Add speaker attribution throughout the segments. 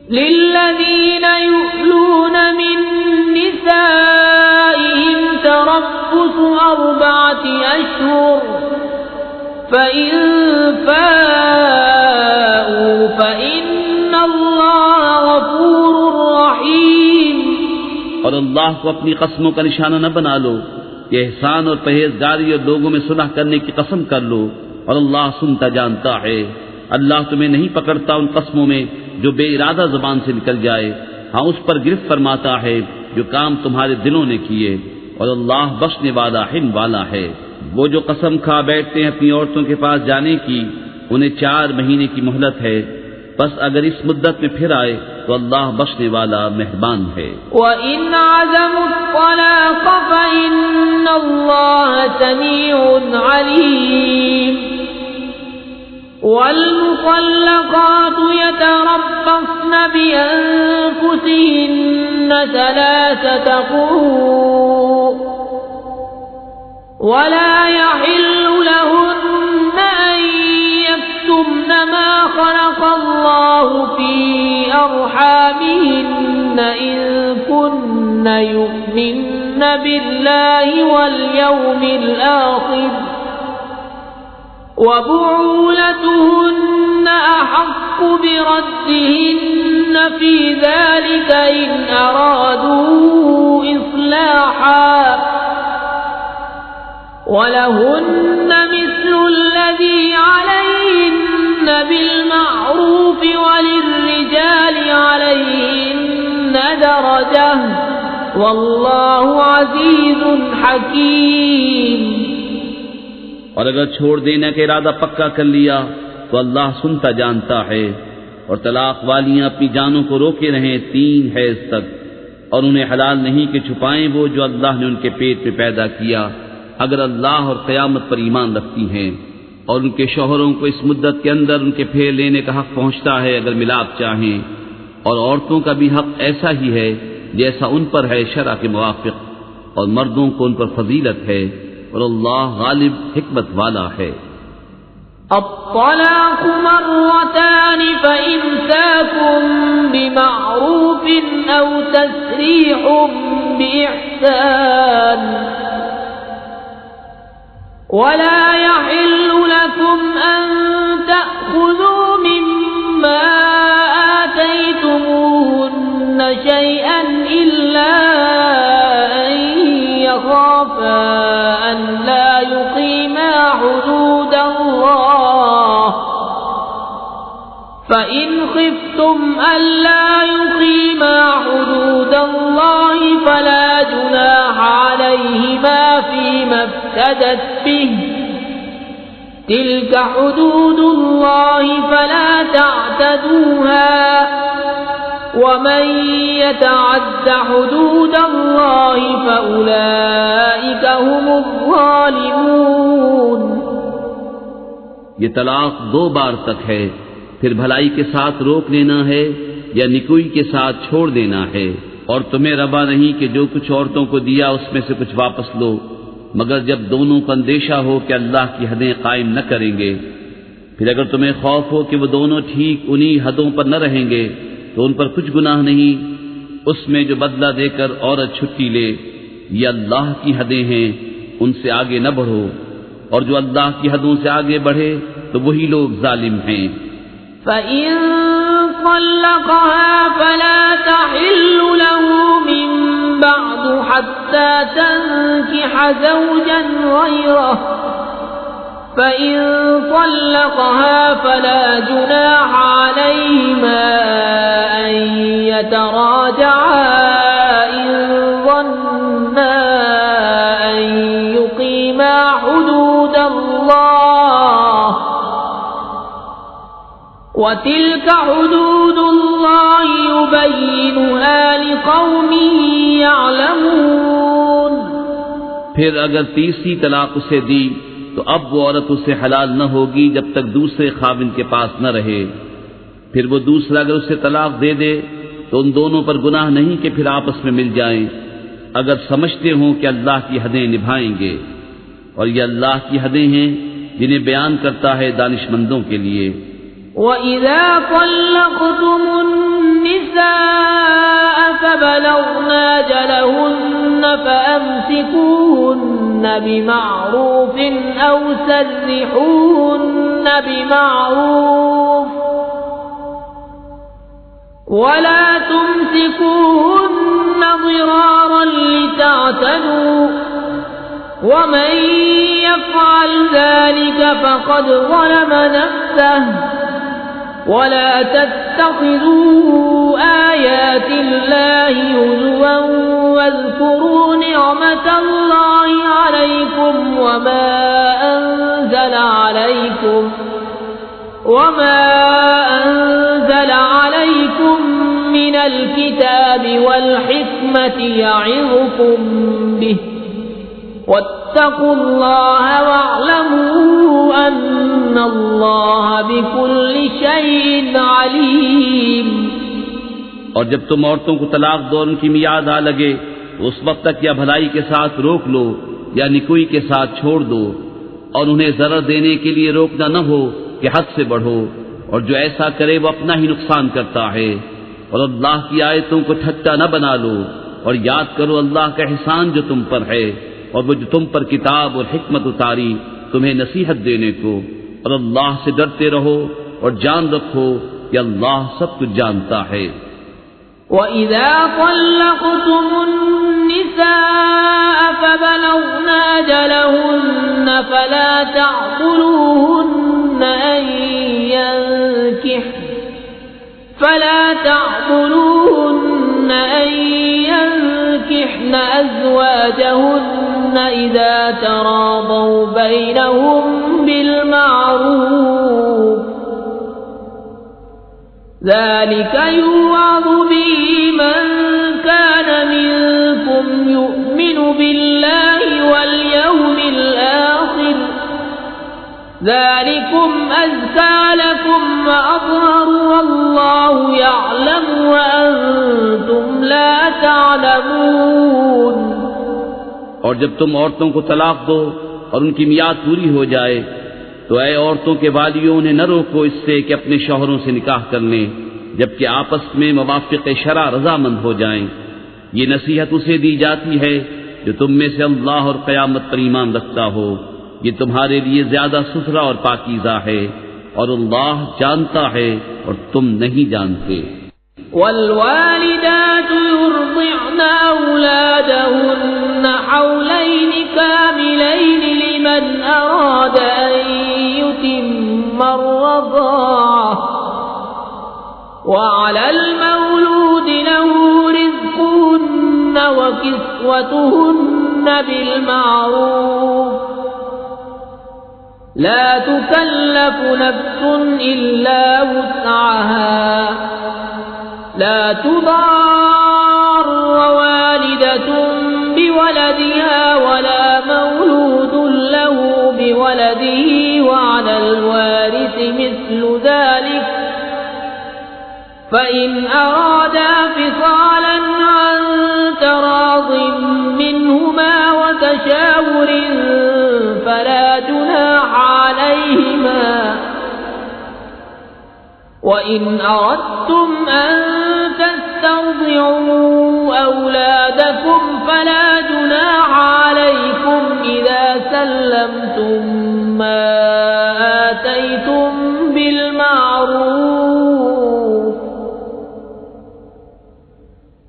Speaker 1: للذين يؤلون من نسائهم تربص 4 أشهر فإن فاءوا فإن الله غفور رحيم۔
Speaker 2: اور اللہ کو اپنی قسموں کا نشانہ نہ بنا لو، یہ احسان اور پرہیزگاری اور لوگوں میں صلح کرنے کی قسم کر لو، اور اللہ سنتا جانتا ہے۔ اللہ تمہیں نہیں پکڑتا ان قسموں میں جو بے ارادہ زبان سے نکل جائے، ہاں اس پر گرفت فرماتا ہے جو کام تمہارے دلوں نے کیے، اور اللہ بخشنے والا حلم والا ہے۔ وہ جو قسم کھا بیٹھتے ہیں اپنی عورتوں کے پاس جانے کی، انہیں 4 مہینے کی مہلت ہے، بس اگر اس مدت میں پھر آئے تو اللہ بخشنے والا مہربان ہے۔
Speaker 1: وَإِنْ عَزَمُوا الطَّلَاقَ فَإِنَّ اللَّهَ سَمِيعٌ عَلِيمٌ۔ وَالْمُطَلَّقَاتُ يَتَرَبَّصْنَ بِأَنفُسِهِنَّ 3 قُرُوءٍ وَلَا يَحِلُّ لَهُنَّ أَن يَكْتُمْنَ مَا خَلَقَ اللَّهُ فِي أَرْحَامِهِنَّ إِن كُنَّ يُؤْمِنَّ بِاللَّهِ وَالْيَوْمِ الْآخِرِ وَبُعُولَتُهُنَّ أَحَقُّ بِرَدِّهِنَّ فِي ذَلِكَ إِنْ أَرَادُوا إِصْلَاحًا وَلَهُنَّ مِثْلُ الَّذِي عَلَيْهِنَّ بِالْمَعْرُوفِ وَلِلرِّجَالِ عَلَيْهِنَّ دَرَجَةٌ وَاللَّهُ عَزِيزٌ حَكِيمٌ۔
Speaker 2: اور اگر چھوڑ دینے کا ارادہ پکا کر لیا تو اللہ سنتا جانتا ہے، اور طلاق والیاں اپنی جانوں کو روکے رہیں 3 حیض تک، اور انہیں حلال نہیں کہ چھپائیں وہ جو اللہ نے ان کے پیٹ میں پیدا کیا، اگر اللہ اور قیامت پر ایمان رکھتی ہیں، اور ان کے شوہروں کو اس مدت کے اندر ان کے پھیر لینے کا حق پہنچتا ہے اگر ملاپ چاہیں، اور عورتوں کا بھی حق ایسا ہی ہے جیسا ان پر ہے شرع کے موافق، اور مردوں کو ان پر فضیلت ہے، اور اللہ غالب حکمت والا ہے۔
Speaker 1: الطلاق مرتان فإمساك بمعروف أو تسريح بإحسان ولا يحل لكم أن تأخذوا مما آتيتموهن شيئا إلا أن يخافا أن لا يقيما حدود الله فإن خفتم ألا يقيما حدود الله فلا جناح عليهما فيما افتدت به تلك حدود الله فلا تعتدوها ومن يتعد حدود الله فأولئك هم الظالمون۔
Speaker 2: یہ طلاق 2 بار تک ہے، پھر بھلائی کے ساتھ روک لینا ہے یا نکوئی کے ساتھ چھوڑ دینا ہے، اور تمہیں روا نہیں کہ جو کچھ عورتوں کو دیا اس میں سے کچھ واپس لو، مگر جب دونوں کو اندیشہ ہو کہ اللہ کی حدیں قائم نہ کریں گے۔ پھر اگر تمہیں خوف ہو کہ وہ دونوں ٹھیک انہی حدوں پر نہ رہیں گے تو ان پر کچھ گناہ نہیں اس میں جو بدلہ دے کر عورت چھٹی لے، یہ اللہ کی حدیں ہیں، ان سے آگے نہ بڑھو، اور جو اللہ کی حدوں سے آگے بڑھے تو وہی لوگ ظالم ہیں۔
Speaker 1: فَإِن طَلَّقَهَا فَلَا تَحِلُّ لَهُ مِن بَعْدُ حَتَّى تَنكِحَ زَوْجًا غَيْرَهُ فَإِن طَلَّقَهَا فَلَا جُنَاحَ عَلَيْهِمَا أَن يَتَرَاجَعَا إِن ظَنَّا أَن يُقِيمَا حُدُودَ اللَّهِ وَتِلْكَ حُدُودُ اللَّهِ يُبَيِّنُهَا لِقَوْمٍ يَعْلَمُونَ۔
Speaker 2: پھر اگر تیسری طلاق اسے دی تو اب وہ عورت اسے حلال نہ ہوگی جب تک دوسرے خاوند کے پاس نہ رہے۔ پھر وہ دوسرا اگر اسے طلاق دے دے تو ان دونوں پر گناہ نہیں کہ پھر آپس میں مل جائیں، اگر سمجھتے ہوں کہ اللہ کی حدیں نبھائیں گے، اور یہ اللہ کی حدیں ہیں جنہیں بیان کرتا ہے دانش مندوں کے لیے۔
Speaker 1: وَإِذَا طَلَّقْتُمُ النساء فبلغن أجلهن فأمسكوهن بمعروف أو سرحوهن بمعروف ولا تمسكوهن ضرارا لتعتدوا ومن يفعل ذلك فقد ظلم نفسه ولا تتخذوا آيات الله هزوا واذكروا نعمة الله عليكم وما أنزل عليكم من الكتاب والحكمة يعظكم به واتقوا الله واعلموا أن الله بكل شيء عليم.
Speaker 2: اور جب تم عورتوں کو طلاق دو اور ان کی میعاد آ لگے اس وقت تک یا بھلائی کے ساتھ روک لو یا نکوئی کے ساتھ چھوڑ دو، اور انہیں ضرر دینے کے لیے روکنا نہ ہو کہ حد سے بڑھو، اور جو ایسا کرے وہ اپنا ہی نقصان کرتا ہے. اور اللہ کی آیتوں کو ٹھٹا نہ بنا لو، اور یاد کرو اللہ کا احسان جو تم پر ہے، اور وہ جو تم پر کتاب اور حکمت اتاری تمہیں نصیحت دینے کو. اور اللہ سے ڈرتے رہو اور جان رکھو کہ اللہ سب کچھ جانتا ہے.
Speaker 1: وَإِذَا طَلَّقْتُمُ النِّسَاءَ فَبَلَغْنَ أَجَلَهُنَّ فَلَا تَعْضُلُوهُنَّ أَن يَنكِحْنَ أَزْوَاجَهُنَّ إِذَا تَرَاضَوْا بَيْنَهُم بِالْمَعْرُوفِ ذلك يوعظ به من كان منكم يؤمن بالله واليوم الآخر ذلكم أزكى لكم وأطهر والله يعلم وأنتم لا تعلمون.
Speaker 2: اور جب تم عورتوں کو طلاق دو اور ان کی میعاد پوری ہو جائے تو اے عورتوں کے والیوں انہیں نہ روکو اس سے کہ اپنے شوہروں سے نکاح کر لیں جبکہ آپس میں موافق شرع رضامند ہو جائیں. یہ نصیحت اسے دی جاتی ہے جو تم میں سے اللہ اور قیامت پر ایمان رکھتا ہو. یہ تمہارے لیے زیادہ ستھرا اور پاکیزہ ہے اور اللہ جانتا ہے اور تم نہیں جانتے.
Speaker 1: والوالدات يرضعن أولادهن حولين كاملين لمن أراد أن يتم الرضاعة وعلى المولود له رزقهن وكسوتهن بالمعروف لا تكلف نفس إلا وسعها لا تضار والدة بولدها ولا مولود له بولده وعلى الوارث مثل ذلك فإن أرادا فصالا عن تراض منهما وتشاور فلا جناح عليهما وإن أردتم أن تسترضعوا أولادكم فلا جناح عليكم إذا سلمتم ما آتيتم بالمعروف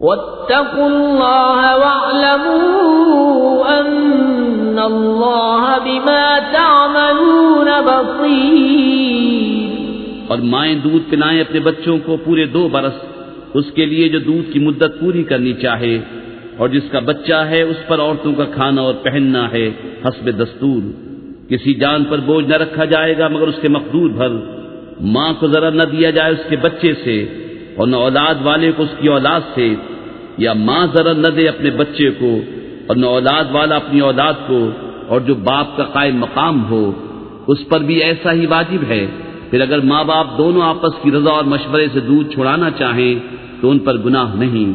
Speaker 1: واتقوا الله واعلموا أن الله بما تعملون بصير.
Speaker 2: اور مائیں دودھ پلائیں اپنے بچوں کو پورے 2 برس اس کے لیے جو دودھ کی مدت پوری کرنی چاہے، اور جس کا بچہ ہے اس پر عورتوں کا کھانا اور پہننا ہے حسب دستور. کسی جان پر بوجھ نہ رکھا جائے گا مگر اس کے مقدور بھر. ماں کو ضرر نہ دیا جائے اس کے بچے سے اور نہ اولاد والے کو اس کی اولاد سے، یا ماں ضرر نہ دے اپنے بچے کو اور نہ اولاد والا اپنی اولاد کو. اور جو باپ کا قائم مقام ہو اس پر بھی ایسا ہی واجب ہے. پھر اگر ماں باپ دونوں آپس کی رضا اور مشورے سے دودھ چھڑانا چاہیں تو ان پر گناہ نہیں.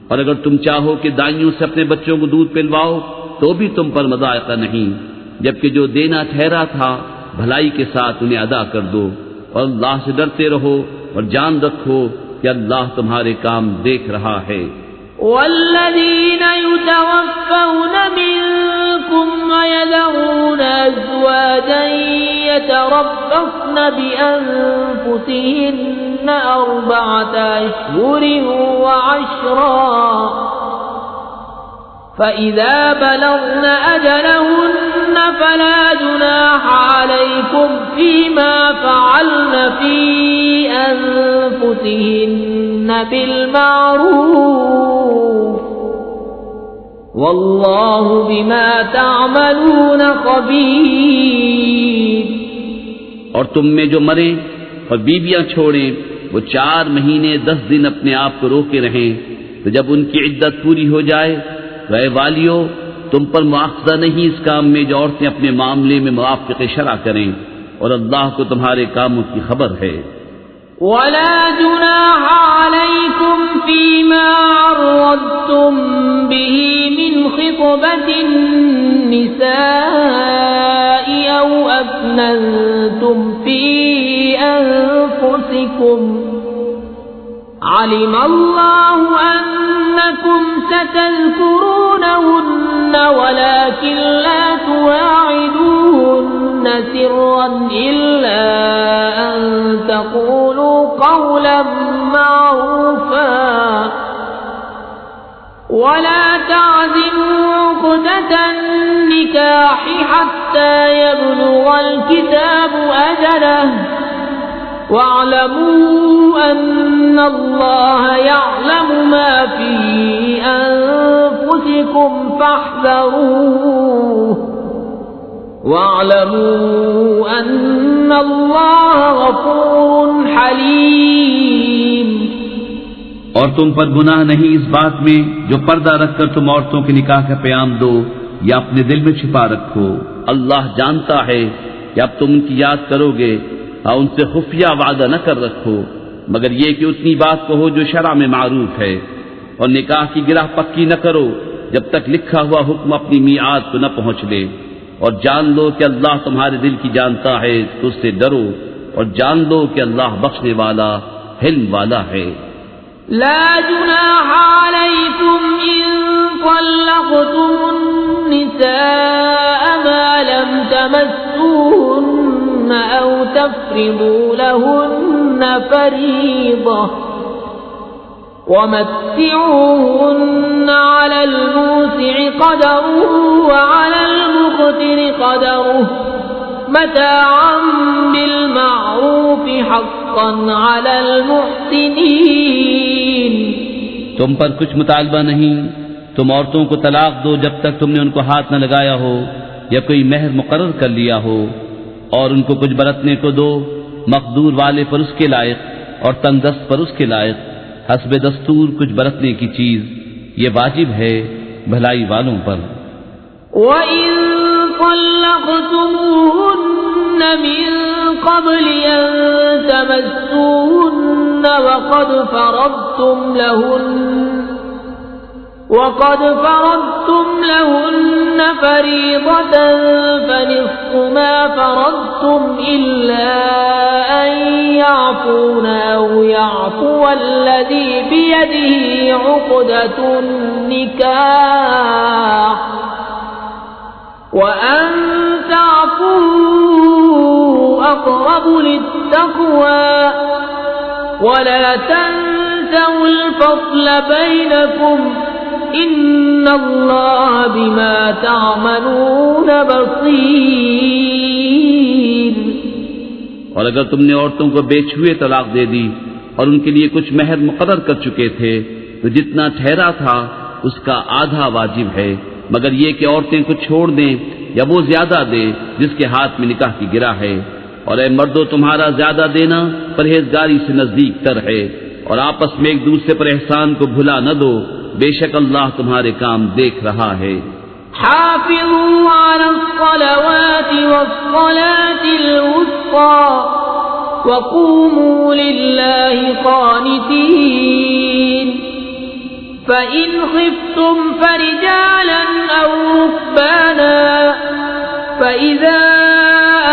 Speaker 2: اور اگر تم چاہو کہ دائیوں سے اپنے بچوں کو دودھ پلواؤ تو بھی تم پر مضائقہ نہیں، جبکہ جو دینا ٹھہرا تھا بھلائی کے ساتھ انہیں ادا کر دو. اور اللہ سے ڈرتے رہو اور جان رکھو کہ اللہ تمہارے کام دیکھ رہا ہے۔
Speaker 1: والذين يتوفون منكم ويذرون أزواجا يتربصن بأنفسهن 4 أشهر وعشرا فإذا بلغن أجلهن فلا جناح عليكم فيما فعلن في أنفسهن بالمعروف والله بما تعملون خبير۔
Speaker 2: اور تم میں جو مریں اور بیویاں چھوڑیں وہ 4 مہینے 10 دن اپنے آپ کو روکے رہیں، تو جب ان کی عدت پوری ہو جائے تو اے والیو تم پر مواخذہ نہیں اس کام میں جو عورتیں اپنے معاملے میں موافق شرع کریں، اور اللہ کو تمہارے کاموں کی خبر ہے۔
Speaker 1: ولا جناح عليكم فيما عرضتم به من خطبة النساء أو أكننتم في أنفسكم علم الله أنكم ستذكرونهن ولكن لا تواعدوهن سرا إلا أن تقولوا قولا معروفا ولا تعزموا عقدة النكاح حتى يبلغ الكتاب أجله واعلموا أن الله يعلم ما في أنفسكم فاحذروه واعلموا أن الله غفور حليم۔
Speaker 2: اور تم پر گناہ نہیں اس بات میں جو پردہ رکھ کر تم عورتوں کے نکاح کا پیام دو یا اپنے دل میں چھپا رکھو، اللہ جانتا ہے کہ اب تم ان کی یاد کرو گے، اور ان سے خفیہ وعدہ نہ کر رکھو مگر یہ کہ اتنی بات کہو جو شرع میں معروف ہے، اور نکاح کی گرہ پکی نہ کرو جب تک لکھا ہوا حکم اپنی میعاد کو نہ پہنچ لے، اور جان لو کہ اللہ تمہارے دل کی جانتا ہے تو اس سے ڈرو، اور جان لو کہ اللہ بخشنے والا حلم والا ہے۔
Speaker 1: لا جناح عليكم إن طلقتم النساء ما لم تمسوهن أو تفرضوا لهن فريضة ومتعوهن على الموسع قدره وعلى المقتر قدره متاعا بالمعروف حقا على المحسنين۔
Speaker 2: تم پر کچھ مطالبہ نہیں، تم عورتوں کو طلاق دو جب تک تم نے ان کو ہاتھ نہ لگایا ہو یا کوئی مہر مقرر کر لیا ہو، اور ان کو کچھ برتنے کو دو، مقدور والے پر اس کے لائق اور تنگ دست پر اس کے لائق، حسب دستور کچھ برتنے کی چیز، یہ واجب ہے بھلائی والوں پر۔
Speaker 1: وَإِن طَلَّقْتُمُوهُنَّ مِن قَبْلِ أَن تَمَسُّوهُنَّ وقد فرضتم لهن فريضة فنصف ما فرضتم إلا أن يعفون أو يعفو الذي بيده عقدة النكاح وأن تعفوا أقرب للتقوى ولا تنسوا الفضل بينكم ان اللہ بما تعملون بصیر۔
Speaker 2: اور اگر تم نے عورتوں کو بے چھوئے طلاق دے دی اور ان کے لیے کچھ مہر مقرر کر چکے تھے تو جتنا ٹھہرا تھا اس کا آدھا واجب ہے، مگر یہ کہ عورتیں کو چھوڑ دیں یا وہ زیادہ دے جس کے ہاتھ میں نکاح کی گرہ ہے، اور اے مردو تمہارا زیادہ دینا پرہیزگاری سے نزدیک تر ہے، اور آپس میں ایک دوسرے پر احسان کو بھلا نہ دو، بے شک اللہ تمہارے کام دیکھ رہا ہے۔
Speaker 1: حافظوا على الصلوات والصلاة الوسطى وقوموا لله قانتين فإن خفتم فرجالا أو ركبانا فإذا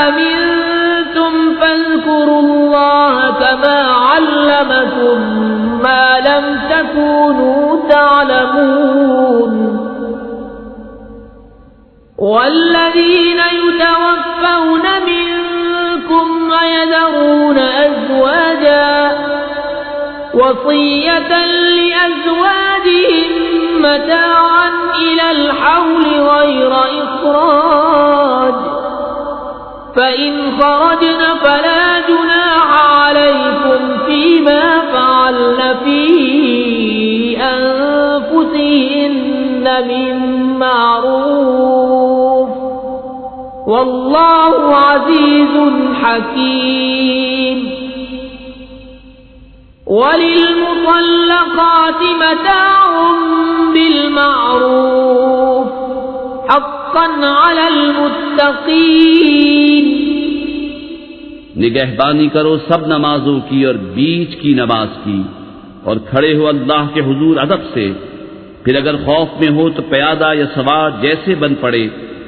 Speaker 1: أمنتم فاذكروا الله كما علمكم لم تكونوا تعلمون والذين يتوفون منكم ويذرون أزواجا وصية لأزواجهم متاعا إلى الحول غير إخراج فإن خرجن فلا جناح عليكم فيما فعلن في أنفسهن من معروف والله عزيز حكيم وللمطلقات متاع بالمعروف حقا على المتقين
Speaker 2: نگہبانی کرو سب نمازوں کی اور بیچ کی نماز کی اور کھڑے ہو اللہ کے حضور ادب سے پھر اگر خوف میں ہو تو پیادہ یا سوار جیسے بن پڑے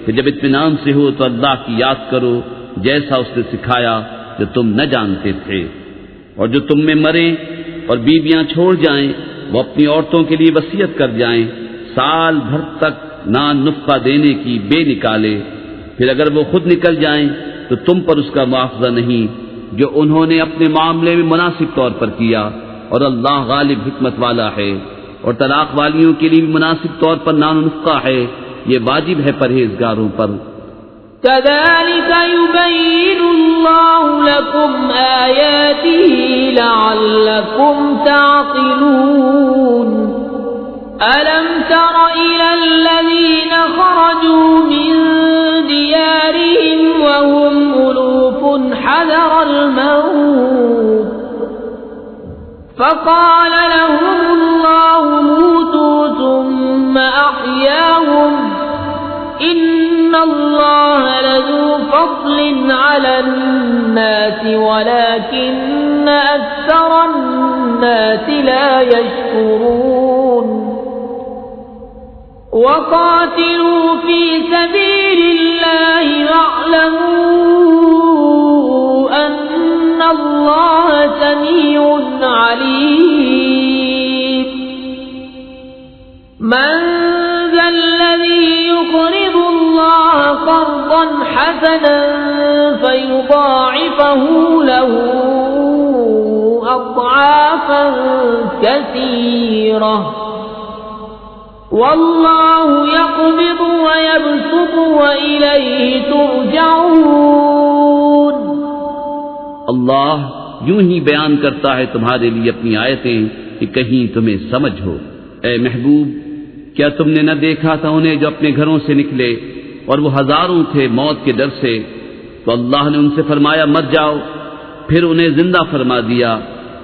Speaker 2: پھر جب اطمینان سے ہو تو اللہ کی یاد کرو جیسا اس نے سکھایا جو تم نہ جانتے تھے اور جو تم میں مریں اور بیویاں چھوڑ جائیں وہ اپنی عورتوں کے لیے وصیت کر جائیں سال بھر تک نان نفقہ دینے کی بے نکالے پھر اگر وہ خود نکل جائیں تو تم پر اس کا مواخذہ نہیں جو انہوں نے اپنے معاملے میں مناسب طور پر کیا اور اللہ غالب حکمت والا ہے اور طلاق والیوں کے لیے بھی مناسب طور پر نان نفقہ ہے یہ واجب ہے پرہیزگاروں پر
Speaker 1: كذلك يبين الله لكم آياته لعلكم تعقلون ألم تر إلى الذين خرجوا من ديارهم وهم ألوف حذر الموت فقال لهم الله موتوا ثم أحياهم إن الله لذو فضل على الناس ولكن أكثر الناس لا يشكرون وقاتلوا في سبيل الله واعلموا أن الله سميع عليم من ذا الذي يقرض الله قرضا حسنا فيضاعفه له أضعافا كثيرة والله يقبض ويبسط وإليه ترجعون
Speaker 2: اللہ یوں ہی بیان کرتا ہے تمہارے لیے اپنی آیتیں کہ کہیں تمہیں سمجھ ہو اے محبوب کیا تم نے نہ دیکھا تھا انہیں جو اپنے گھروں سے نکلے اور وہ ہزاروں تھے موت کے ڈر سے تو اللہ نے ان سے فرمایا مر جاؤ پھر انہیں زندہ فرما دیا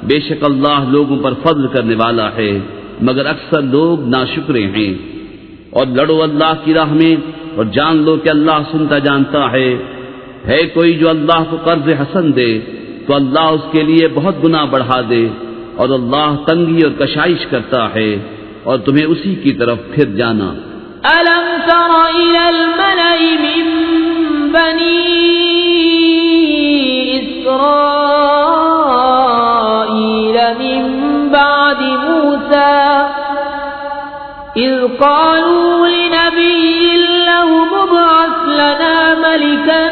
Speaker 2: بے شک اللہ لوگوں پر فضل کرنے والا ہے مگر اکثر لوگ ناشکرے ہیں اور لڑو اللہ کی راہ میں اور جان لو کہ اللہ سنتا جانتا ہے کوئی جو اللہ کو قرض حسن دے تو اللہ اس کے لیے بہت گناہ بڑھا دے اور اللہ تنگی اور کشائش کرتا ہے اور تمہیں اسی کی طرف پھر جانا
Speaker 1: ألم تر إلى الملأ من بني إسرائيل من بعد موسى إذ قالوا لنبي له ابعث لنا ملكا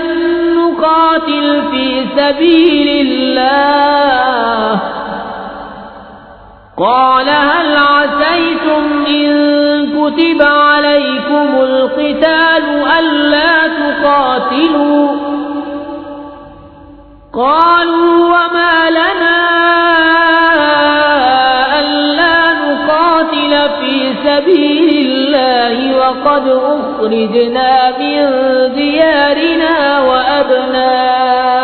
Speaker 1: نقاتل في سبيل الله قال هل عسيتم إن كتب عليكم القتال ألا تقاتلوا قالوا وما لنا ألا نقاتل في سبيل الله وقد أخرجنا من ديارنا وأبنائنا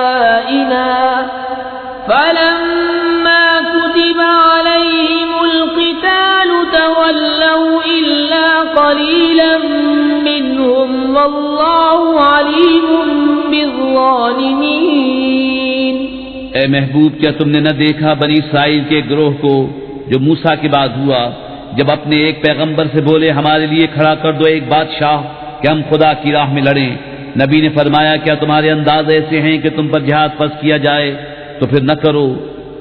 Speaker 1: فلما كتب عليهم القتال تولوا إلا قليلا منهم والله عليم بالظالمين
Speaker 2: اے محبوب کیا تم نے نہ دیکھا بنی اسرائیل کے گروہ کو جو موسیٰ کے بعد ہوا جب اپنے ایک پیغمبر سے بولے ہمارے لیے کھڑا کر دو ایک بادشاہ کہ ہم خدا کی راہ میں لڑیں نبی نے فرمایا کیا تمہارے انداز ایسے ہیں کہ تم پر جہاد فرض کیا جائے تو پھر نہ کرو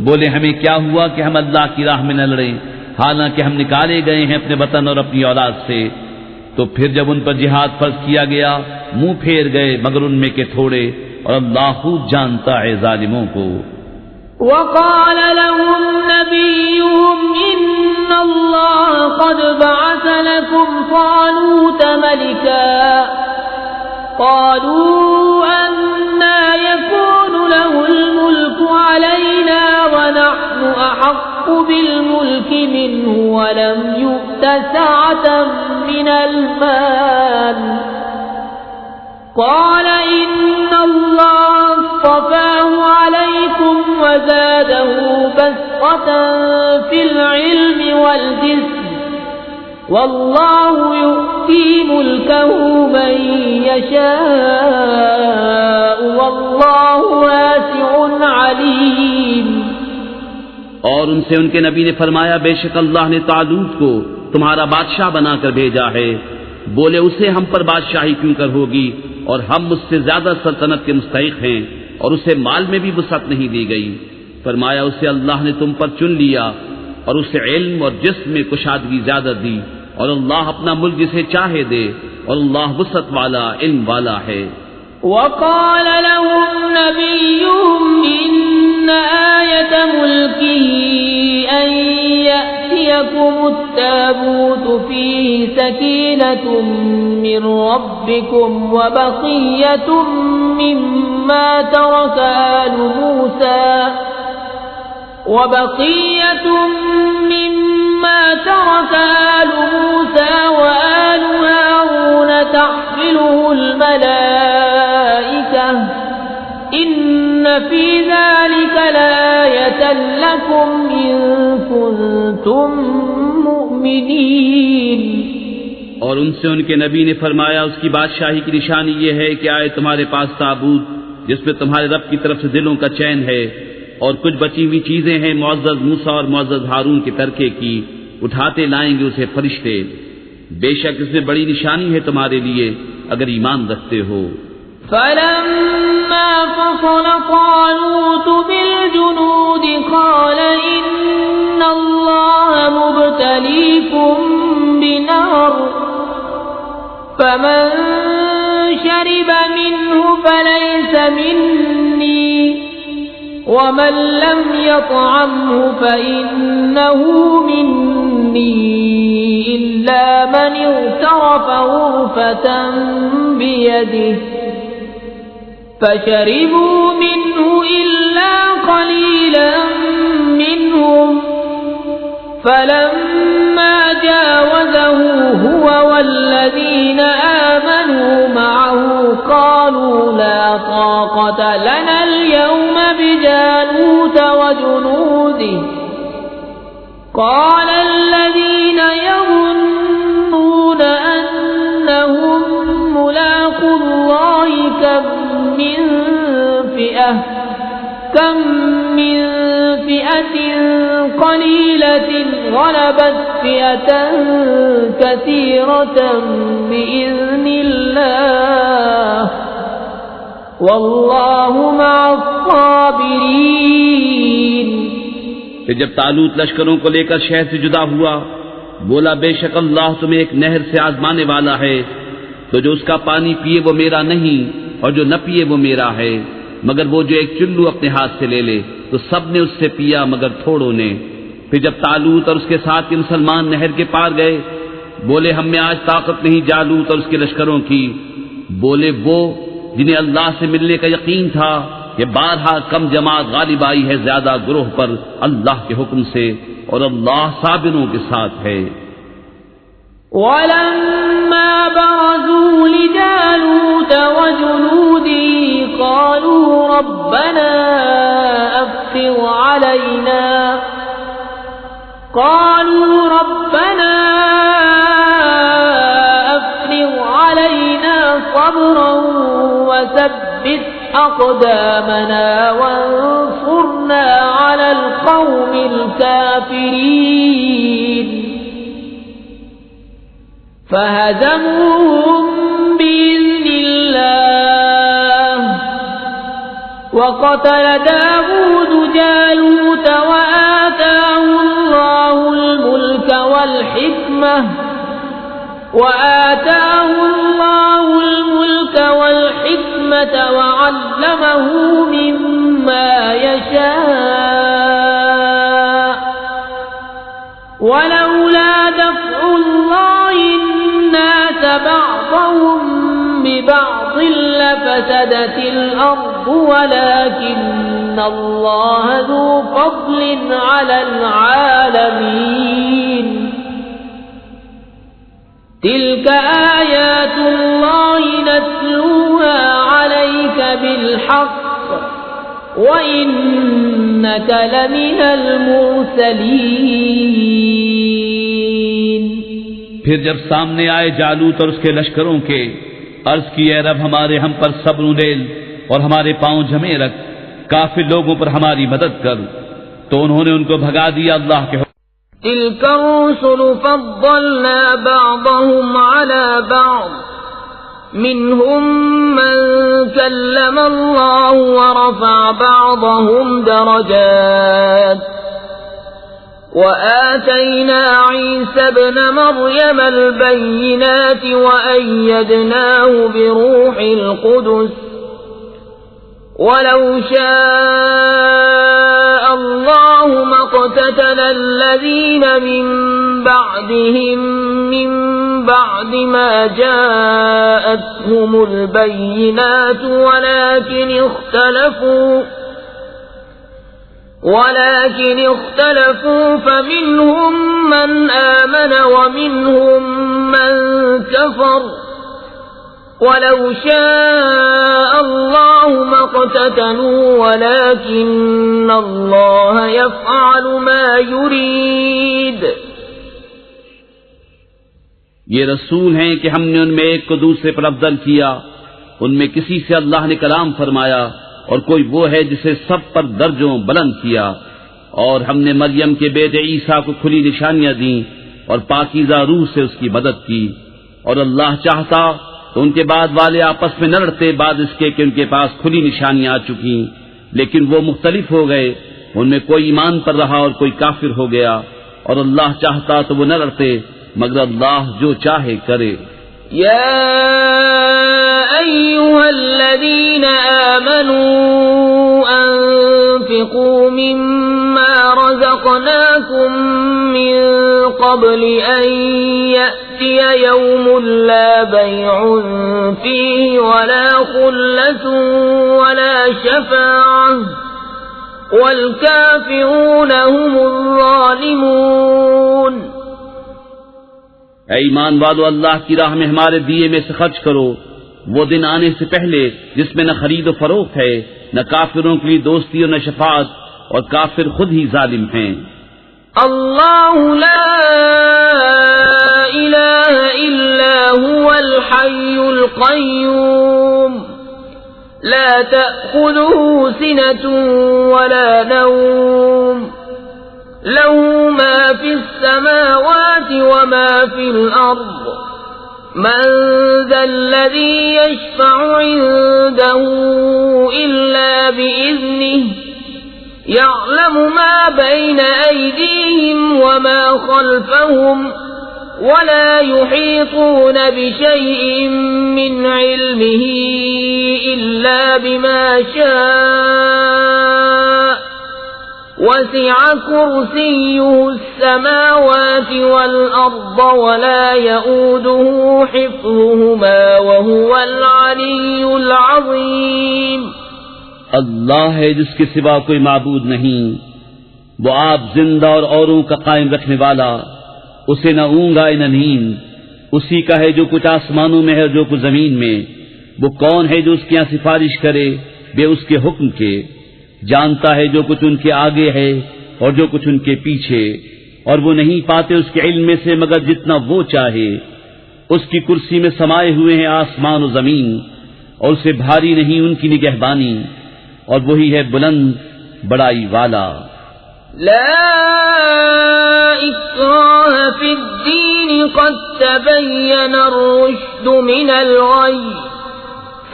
Speaker 2: بولے ہمیں کیا ہوا کہ ہم اللہ کی راہ میں نہ لڑیں حالانکہ ہم نکالے گئے ہیں اپنے وطن اور اپنی اولاد سے. تو پھر جب ان پر جہاد فرض کیا گیا منہ پھیر گئے مگر ان میں کے تھوڑے، اور اللہ خوب جانتا ہے ظالموں کو.
Speaker 1: وقال لهم نبيهم إن الله قد بعث لكم طالوت ملكا قالوا أنى يكون له الملك علينا ونحن أحق بالملك منه ولم يؤت سعة من المال قال إن الله اصطفاه عليكم وزاده بسطة في العلم والجسم والله يؤتي ملكه من يشاء والله واسع عليم.
Speaker 2: اور ان سے ان کے نبی نے فرمایا بے شک اللہ نے طالوت کو تمہارا بادشاہ بنا کر بھیجا ہے. بولے اسے ہم پر بادشاہی کیوں کر ہوگی اور ہم مجھ سے زیادہ سلطنت کے مستحق ہیں اور اسے مال میں بھی وسعت نہیں دی گئی. فرمایا اسے اللہ نے تم پر چن لیا اور اسے علم اور جسم میں کشادگی زیادہ دی اور اللہ اپنا ملک جسے چاہے دے اور اللہ وسعت والا علم والا ہے.
Speaker 1: وقال لهم نبيهم إن آية ملكه أن يأتيكم التابوت فيه سكينة من ربكم وبقية مما ترك آل موسى وآل هارون تحمله الملائكة إن في ذلك لآية لكم إن كنتم مؤمنين.
Speaker 2: اور ان سے ان کے نبی نے فرمایا اس کی بادشاہی کی نشانی یہ ہے کہ آئے تمہارے پاس تابوت جس میں تمہارے رب کی طرف سے دلوں کا چین ہے اور کچھ بچی ہوئی چیزیں ہیں معزز موسیٰ اور معزز ہارون کے ترکے کی، اٹھاتے لائیں گے اسے فرشتے. بے شک اس میں بڑی نشانی ہے تمہارے لیے اگر ایمان رکھتے ہو.
Speaker 1: فلما فصل طالوت بالجنود قال إن الله مبتليكم بنهر فمن شرب منه فليس مني ومن لم يطعمه فإنه مني إلا من اغترف غرفة بيده فشربوا منه إلا قليلا منهم فلما جاوزه هو والذين آمنوا معه قالوا لا طاقة لنا اليوم بجالوت وجنوده قال الذين يظنون أنهم ملاقو الله كم من فئة قليلة غلبت فئة كثيرة بإذن الله والله مع الصابرين.
Speaker 2: کہ جب طالوت لشکروں کو لے کر شہر سے جدا ہوا بولا بے شک اللہ تمہیں ایک نہر سے آزمانے والا ہے، تو جو اس کا پانی پیے وہ میرا نہیں اور جو نہ پیے وہ میرا ہے، مگر وہ جو ایک چلو اپنے ہاتھ سے لے لے. تو سب نے اس سے پیا مگر تھوڑوں نے. پھر جب طالوت اور اس کے ساتھ کے مسلمان نہر کے پار گئے بولے ہم میں آج طاقت نہیں جالوت اور اس کے لشکروں کی. بولے وہ جنہیں اللہ سے ملنے کا یقین تھا کہ بارہا کم جماعت غالب آئی ہے زیادہ گروہ پر اللہ کے حکم سے، اور اللہ صابروں کے ساتھ ہے.
Speaker 1: ولما برزوا لجالوت وجنوده قالوا ربنا أفرغ علينا صبرا وثبت أقدامنا وانصرنا على القوم الكافرين فهزموهم بإذن الله وقتل داود جالوت وآتاه الله الملك والحكمة وآتاه الله الملك والحكمة وعلمه مما يشاء ولولا دفع الله الناس بعضهم ببعض لفسدت الأرض ولكن الله ذو فضل على العالمين تلك آيات الله نتلوها عليك بالحق وإنك لمن المرسلين.
Speaker 2: پھر جب سامنے آئے جالوت اور اس کے لشکروں کے، عرض کی اے رب ہمارے ہم پر صبر ڈیل اور ہمارے پاؤں جمے رکھ، کافر لوگوں پر ہماری مدد کر. تو انہوں نے ان کو بھگا دیا اللہ کے حکم.
Speaker 1: تلك الرسل فضلنا بعضهم على بعض منهم من كلم الله ورفع بعضهم درجات وآتينا عيسى ابن مريم البينات وأيدناه بروح القدس ولو شاء الله ما اقتتل الذين من بعدهم من بعد ما جاءتهم البينات ولكن اختلفوا فمنهم من آمن ومنهم من كفر ولو شاء الله ما اقتتلوا ولكن الله يفعل ما يريد.
Speaker 2: یہ رسول ہیں کہ ہم نے ان میں ایک کو دوسرے پر افضل کیا، ان میں کسی سے اللہ نے کلام فرمایا اور کوئی وہ ہے جسے سب پر درجوں بلند کیا. اور ہم نے مریم کے بیٹے عیسیٰ کو کھلی نشانیاں دیں اور پاکیزہ روح سے اس کی مدد کی. اور اللہ چاہتا تو ان کے بعد والے آپس میں نہ لڑتے بعد اس کے کہ ان کے پاس کھلی نشانیاں آ چکی، لیکن وہ مختلف ہو گئے، ان میں کوئی ایمان پر رہا اور کوئی کافر ہو گیا. اور اللہ چاہتا تو وہ نہ لڑتے مگر اللہ جو چاہے کرے.
Speaker 1: يا أيها الذين آمنوا أنفقوا مما رزقناكم من قبل أن يأتي يوم لا بيع فيه ولا خلة ولا شفاعة والكافرون هم الظالمون.
Speaker 2: اے ایمان والو، اللہ کی راہ میں ہمارے دیے میں سے خرچ کرو، وہ دن آنے سے پہلے جس میں نہ خرید و فروخت ہے، نہ کافروں کے لیے دوستی اور نہ شفاعت، اور کافر خود ہی ظالم ہیں.
Speaker 1: اللہ لا الہ الا هو الحی القیوم لا تأخذه سنة ولا نوم له ما في السماوات وما في الأرض من ذا الذي يشفع عنده إلا بإذنه يعلم ما بين أيديهم وما خلفهم ولا يحيطون بشيء من علمه إلا بما شاء وسع كرسيه السماوات والأرض ولا يؤوده حفظهما وهو العلي العظيم.
Speaker 2: اللہ ہے جس کے سوا کوئی معبود نہیں، وہ آپ زندہ اور اوروں کا قائم رکھنے والا، اسے نہ اونگ آئے نہ نیند، اسی کا ہے جو کچھ آسمانوں میں ہے اور جو کچھ زمین میں. وہ کون ہے جو اس کی یہاں سفارش کرے بے اس کے حکم کے؟ جانتا ہے جو کچھ ان کے آگے ہے اور جو کچھ ان کے پیچھے، اور وہ نہیں پاتے اس کے علم میں سے مگر جتنا وہ چاہے. اس کی کرسی میں سمائے ہوئے ہیں آسمان و زمین، اور اسے بھاری نہیں ان کی نگہبانی، اور وہی ہے بلند بڑائی والا.
Speaker 1: لا اکراہ فی الدین قد تبین الرشد من الغی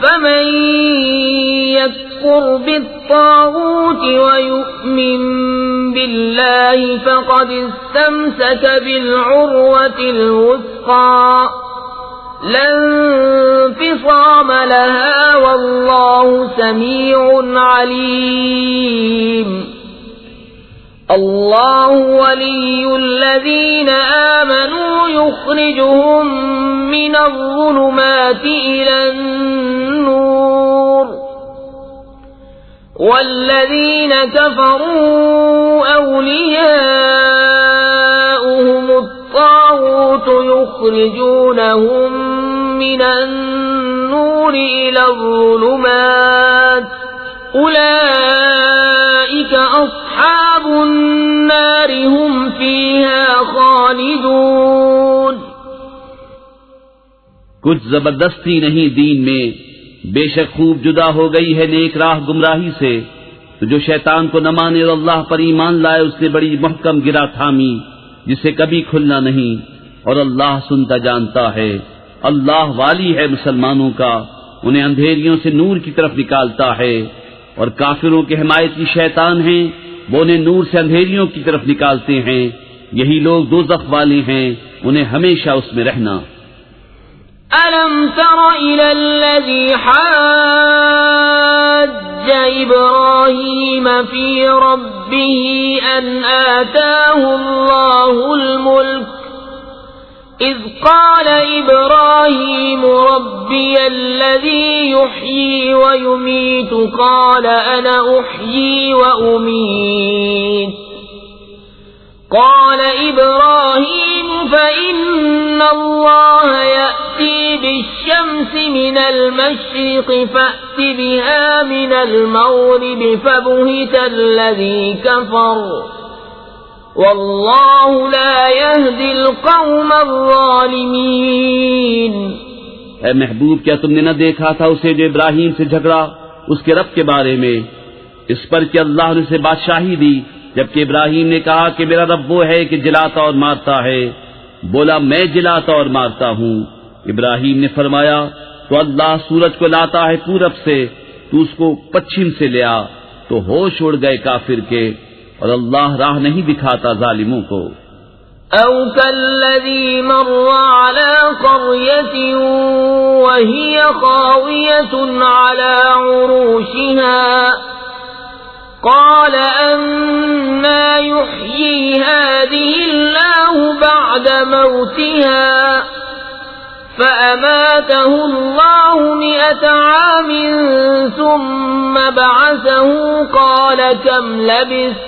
Speaker 1: فمن یکفر بالطاغوت بالطاغوت ويؤمن بالله فقد استمسك بالعروة الوثقى لا انفصام لها والله سميع عليم الله ولي الذين آمنوا يخرجهم من الظلمات إلى النور والذين كفروا أولياؤهم الطاغوت يخرجونهم من النور إلى الظلمات أولئك أصحاب النار هم فيها خالدون.
Speaker 2: کچھ زبردستی نہیں دین میں، بے شک خوب جدا ہو گئی ہے نیک راہ گمراہی سے. تو جو شیطان کو نہ مانے اور اللہ پر ایمان لائے اس نے بڑی محکم گرا تھامی جسے کبھی کھلنا نہیں، اور اللہ سنتا جانتا ہے. اللہ والی ہے مسلمانوں کا، انہیں اندھیریوں سے نور کی طرف نکالتا ہے، اور کافروں کے حمایتی شیطان ہیں، وہ انہیں نور سے اندھیریوں کی طرف نکالتے ہیں. یہی لوگ دوزخ والے ہیں، انہیں ہمیشہ اس میں رہنا.
Speaker 1: أَلَمْ تَرَ إِلَى الَّذِي حَاجَّ إِبْرَاهِيمَ فِي رَبِّهِ أَنْ آتَاهُ اللَّهُ الْمُلْكَ إِذْ قَالَ إِبْرَاهِيمُ رَبِّيَ الَّذِي يُحْيِي وَيُمِيتُ قَالَ أَنَا أُحْيِي وَأُمِيتُ قال إبراهيم فإن الله يأتي بالشمس من المشرق فأت بها من المغرب فبهت الذي كفر والله لا يهدي القوم الظالمين.
Speaker 2: اے محبوب، کیا تم نے نہ دیکھا تھا اسے جو ابراہیم سے جھگڑا اس کے رب کے بارے میں، اس پر کہ اللہ نے اسے بادشاہی دی، جبکہ ابراہیم نے کہا کہ میرا رب وہ ہے کہ جلاتا اور مارتا ہے. بولا میں جلاتا اور مارتا ہوں. ابراہیم نے فرمایا تو اللہ سورج کو لاتا ہے پورب سے، تو اس کو پچھم سے لیا، تو ہوش اڑ گئے کافر کے، اور اللہ راہ نہیں دکھاتا ظالموں کو.
Speaker 1: أو كالذي مر على قرية وهي خاوية على عروشها قال أنا يحيي هذه الله بعد موتها فأماته الله 100 عام ثم بعثه قال كم لبثت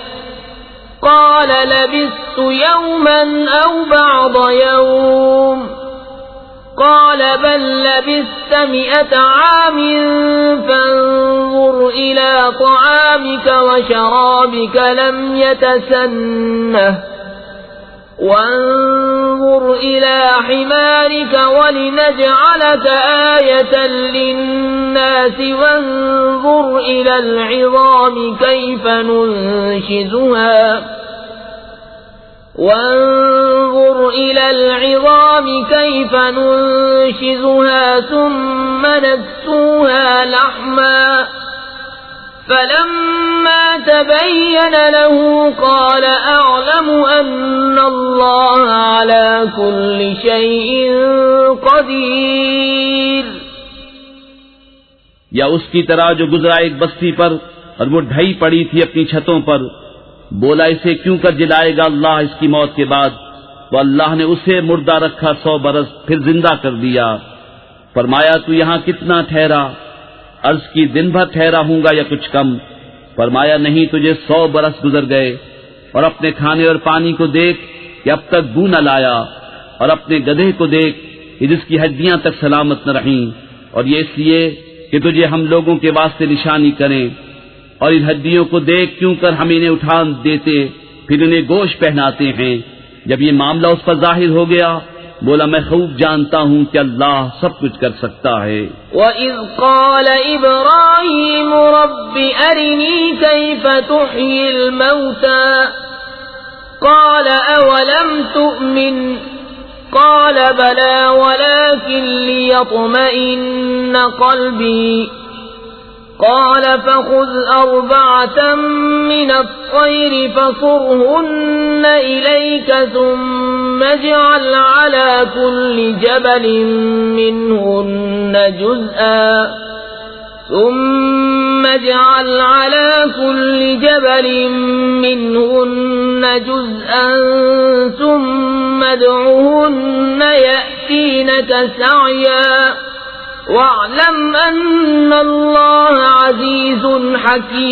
Speaker 1: قال لبثت يوما أو بعض يوم قال بل لبثت 100 عام فانظر إلى طعامك وشرابك لم يتسنه وانظر إلى حمارك ولنجعلك آية للناس وانظر إلى العظام كيف ننشزها ثم نكسوها لحما فلما تبين له قال أعلم أن الله على كل شيء قدير.
Speaker 2: یا اس کی طرح جو گزرا ایک بستی پر اور وہ ڈھائی پڑی تھی اپنی چھتوں پر، بولا اسے کیوں کر جلائے گا اللہ اس کی موت کے بعد؟ تو اللہ نے اسے مردہ رکھا 100 برس، پھر زندہ کر دیا. فرمایا تو یہاں کتنا ٹھہرا؟ عرض کی دن بھر ٹھہرا ہوں گا یا کچھ کم. فرمایا نہیں، تجھے 100 برس گزر گئے. اور اپنے کھانے اور پانی کو دیکھ کہ اب تک بو نہ لایا، اور اپنے گدھے کو دیکھ کہ جس کی ہڈیاں تک سلامت نہ رہیں، اور یہ اس لیے کہ تجھے ہم لوگوں کے واسطے نشانی کریں. اور ان ہڈیوں کو دیکھ کیوں کر ہم انہیں اٹھا دیتے پھر انہیں گوشت پہناتے ہیں. جب یہ معاملہ اس پر ظاہر ہو گیا، بولا میں خوب جانتا ہوں کہ اللہ سب کچھ کر سکتا ہے.
Speaker 1: وَإِذْ قَالَ إِبْرَاهِيمُ رَبِّ أَرِنِي كَيْفَ تُحْيِي الْمَوْتَى قَالَ أَوَلَمْ تُؤْمِنْ قَالَ بَلَى وَلَكِنْ لِيَطْمَئِنَّ قَلْبِي قال فخذ أربعة من الطير فصرهن إليك ثم اجعل على كل جبل منهن جزءا ثم ادعهن يأتينك سعيا واعلم ان اللہ عزیز حکیم۔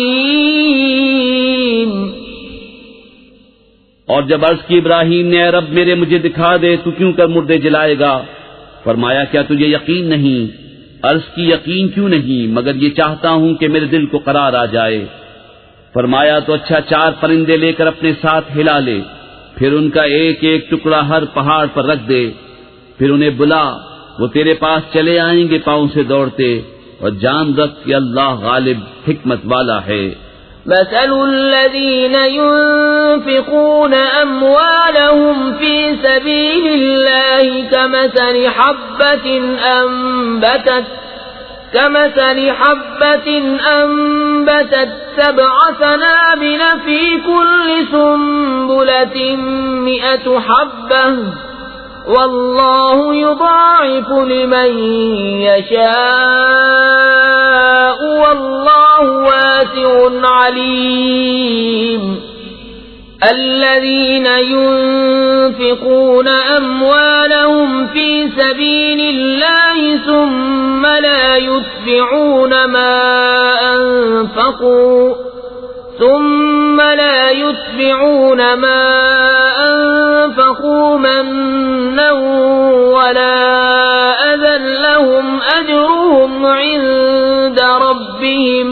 Speaker 2: اور جب عرض کی ابراہیم نے، اے رب میرے مجھے دکھا دے تو کیوں کر مردے جلائے گا؟ فرمایا کیا تجھے یقین نہیں؟ عرض کی یقین کیوں نہیں، مگر یہ چاہتا ہوں کہ میرے دل کو قرار آ جائے۔ فرمایا تو اچھا 4 پرندے لے کر اپنے ساتھ ہلا لے، پھر ان کا ایک ایک ٹکڑا ہر پہاڑ پر رکھ دے، پھر انہیں بلا، وہ تیرے پاس چلے آئیں گے پاؤں سے دوڑتے، اور جان رکھ کہ اللہ غالب حکمت والا ہے۔
Speaker 1: مثل الذين ينفقون أموالهم في سبيل الله كمثل حبة أنبتت 7 سنابل في كل سنبلة 100 حبة واللہ یضاعف لمن یشاء واللہ واسع علیم۔ الذین ينفقون اموالهم في سبيل الله ثم لا يتبعون ما أنفقوا منا ولا أذى لهم أجرهم عند ربهم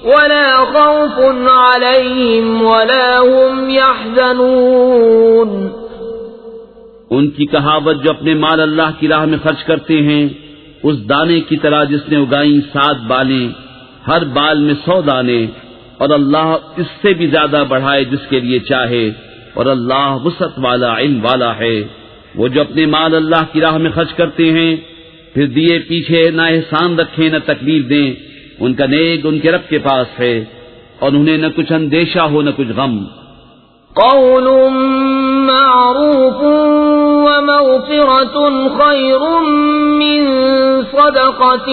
Speaker 1: ولا خوف عليهم ولا هم يحزنون۔
Speaker 2: ان کی کہاوت جو اپنے مال اللہ کی راہ میں خرچ کرتے ہیں اس دانے کی طرح جس نے اگائیں 7 بالیں، ہر بال میں 100 دانے، اور اللہ اس سے بھی زیادہ بڑھائے جس کے لیے چاہے، اور اللہ وسعت والا علم والا ہے۔ وہ جو اپنے مال اللہ کی راہ میں خرچ کرتے ہیں پھر دیے پیچھے نہ احسان رکھیں نہ تکلیف دیں، ان کا نیک ان کے رب کے پاس ہے، اور انہیں نہ کچھ اندیشہ ہو نہ کچھ غم۔
Speaker 1: قول معروف ومغفرة خير من صدقة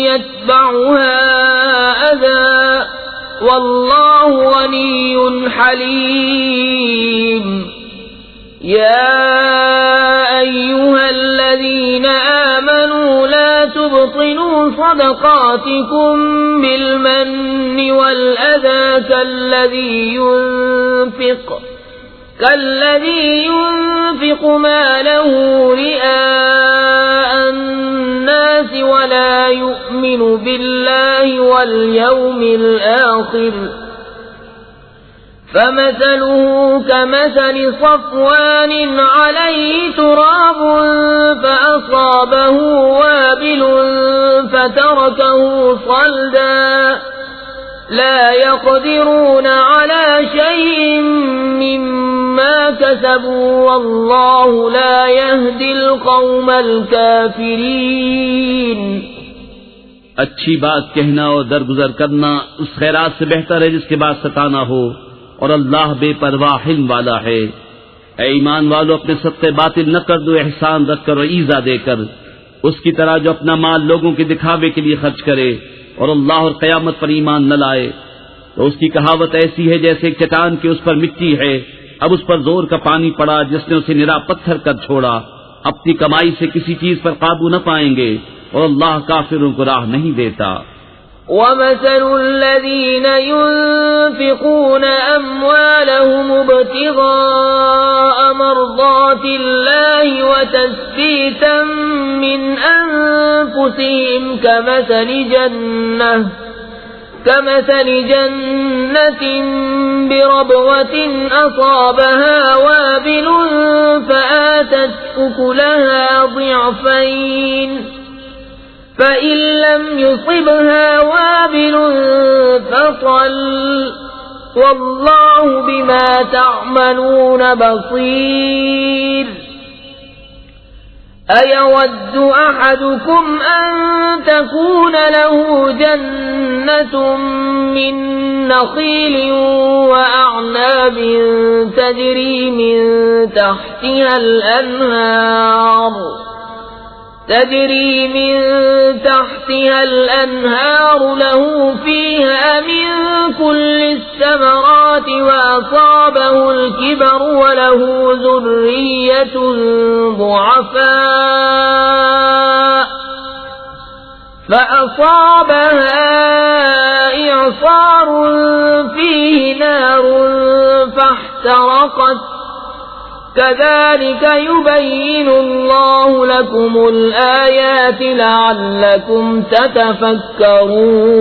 Speaker 1: يتبعها أذى واللہ غنی حلیم۔ یا ایہا الذین آمنوا لا تبطلوا صدقاتکم بالمن والأذى كالذي ينفق ماله رئاء الناس ولا يؤمن بالله واليوم الآخر فمثله كمثل صفوان عليه تراب فأصابه وابل فتركه صلدا لا يقدرون على شيء مما كسبوا والله لا يهدي القوم الكافرين۔
Speaker 2: اچھی بات کہنا اور درگزر کرنا اس خیرات سے بہتر ہے جس کے بعد ستانا ہو، اور اللہ بے پرواہ علم والا ہے۔ اے ایمان والو، اپنے صدقے باطل نہ کر دو، احسان رکھ کر اور ایزا دے کر، اس کی طرح جو اپنا مال لوگوں کے دکھاوے کے لیے خرچ کرے اور اللہ اور قیامت پر ایمان نہ لائے، تو اس کی کہاوت ایسی ہے جیسے ایک چٹان کے اس پر مٹی ہے، اب اس پر زور کا پانی پڑا جس نے اسے نرا پتھر کر چھوڑا، اپنی کمائی سے کسی چیز پر قابو نہ پائیں گے، اور اللہ کافروں کو راہ نہیں دیتا۔
Speaker 1: وَمَثَلُ الَّذِينَ يُنفِقُونَ أَمْوَالَهُمُ ابْتِغَاءَ مَرْضَاتِ اللَّهِ وَتَثْبِيتًا مِّنْ أَنفُسِهِمْ كَمَثَلِ جَنَّةٍ بِرَبْوَةٍ أَصَابَهَا وَابِلٌ فَآتَتْ أُكُلَهَا ضِعْفَيْنِ فَإِن لَّمْ يُصِبْهَا وَابِلٌ فَطَلٌّ وَاللَّهُ بِمَا تَعْمَلُونَ بَصِيرٌ۔ أيود أحدكم أن تكون له جنة من نخيل وأعناب تجري من تحتها الأنهار له فيها من كل الثمرات وأصابه الكبر وله ذرية ضعفاء فأصابها إعصار فيه نار فاحترقت كذلك يبين الله لكم الآيات لعلكم تتفكرون۔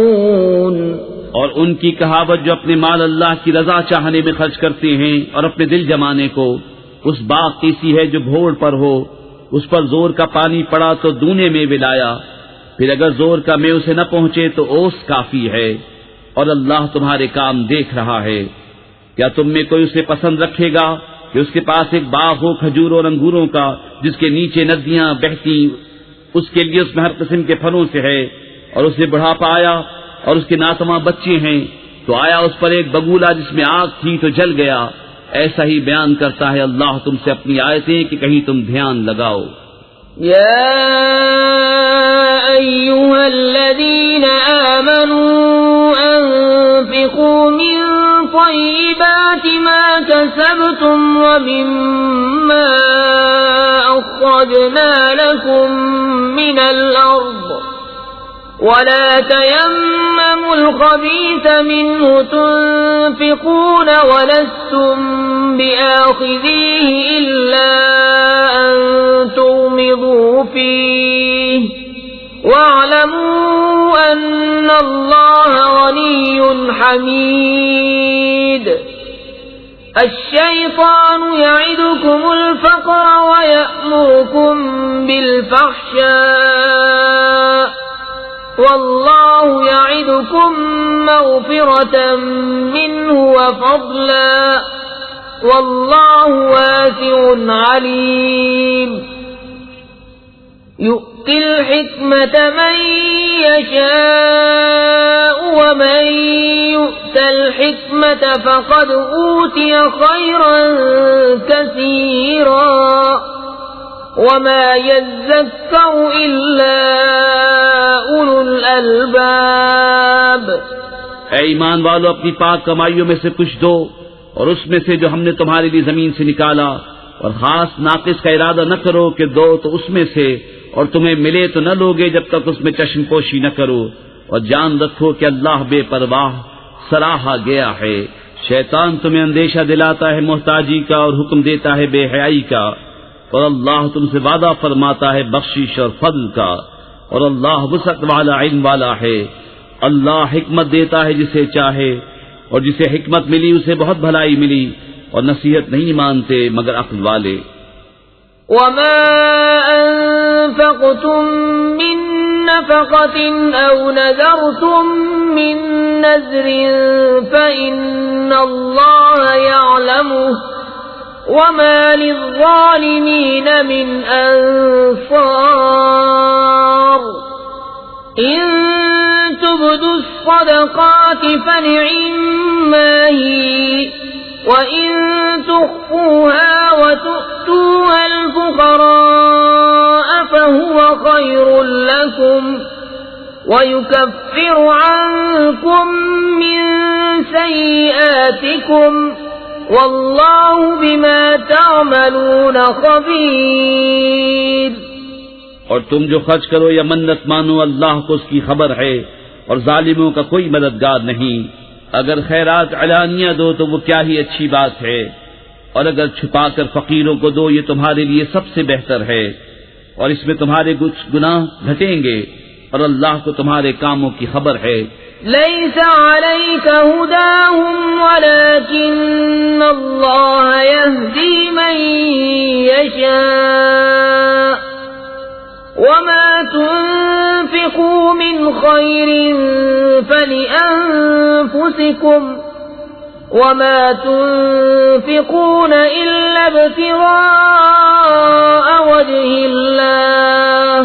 Speaker 2: اور ان کی کہاوت جو اپنے مال اللہ کی رضا چاہنے میں خرچ کرتے ہیں اور اپنے دل جمانے کو، اس باغ کی سی ہے جو بھوڑ پر ہو، اس پر زور کا پانی پڑا تو دونے میں ولایا، پھر اگر زور کا میں اسے نہ پہنچے تو اوس کافی ہے، اور اللہ تمہارے کام دیکھ رہا ہے۔ کیا تم میں کوئی اسے پسند رکھے گا کہ اس کے پاس ایک باغ ہو کھجور اور انگوروں کا جس کے نیچے ندیاں بہتی، اس کے لیے اس میں ہر قسم کے پھلوں سے ہے، اور اسے بڑھاپا آیا اور اس کے ناتواں بچے ہیں، تو آیا اس پر ایک بگولا جس میں آگ تھی تو جل گیا۔ ایسا ہی بیان کرتا ہے اللہ تم سے اپنی آیتیں کہ کہیں تم دھیان لگاؤ۔
Speaker 1: يا أيها الذين آمنوا أنفقوا من طيبات ما كسبتم ومما أخرجنا لكم من الأرض ولا تيمموا الخبيث منه تنفقون ولستم بآخذيه إلا أن تغمضوا فيه واعلموا أن الله غني حميد الشيطان يعدكم الفقر ويأمركم بالفحشاء والله يعدكم مغفرة منه وفضلا والله واسع عليم يؤتي الحكمة من يشاء ومن يؤت الحكمة فقد أوتي خيرا كثيرا وما يذكر إلا أولو الألباب۔
Speaker 2: اے ایمان والو، اپنی پاک کمائیوں میں سے کچھ دو، اور اس میں سے جو ہم نے تمہارے لیے زمین سے نکالا، اور خاص ناقص کا ارادہ نہ کرو کہ دو تو اس میں سے، اور تمہیں ملے تو نہ لوگے جب تک اس میں چشم پوشی نہ کرو، اور جان رکھو کہ اللہ بے پرواہ سراہا گیا ہے۔ شیطان تمہیں اندیشہ دلاتا ہے محتاجی کا اور حکم دیتا ہے بے حیائی کا، اور اللہ تم سے وعدہ فرماتا ہے بخشش اور فضل کا، اور اللہ وسعت والا علم والا ہے۔ اللہ حکمت دیتا ہے جسے چاہے، اور جسے حکمت ملی اسے بہت بھلائی ملی، اور نصیحت نہیں مانتے مگر عقل والے۔
Speaker 1: وما أنفقتم من نفقة أو نذرتم من نذر فإن الله يعلمه وما للظالمين من أنصار إن تبدوا الصدقات فنعما هي وإن تخفوها وتؤتوها الفقراء فهو خير لكم ويكفر عنكم من سيئاتكم والله بما تعملون خبير۔
Speaker 2: اور تم جو خرچ کرو یا منت مانو، اللہ کو اس کی خبر ہے، اور ظالموں کا کوئی مددگار نہیں۔ اگر خیرات علانیہ دو تو وہ کیا ہی اچھی بات ہے، اور اگر چھپا کر فقیروں کو دو یہ تمہارے لیے سب سے بہتر ہے، اور اس میں تمہارے کچھ گناہ گھٹیں گے، اور اللہ کو تمہارے کاموں کی خبر ہے۔
Speaker 1: ليس عليك هداهم ولكن الله يهدي من يشاء وما تنفقوا من خير فلأنفسكم وما تنفقون إلا ابتغاء وجه الله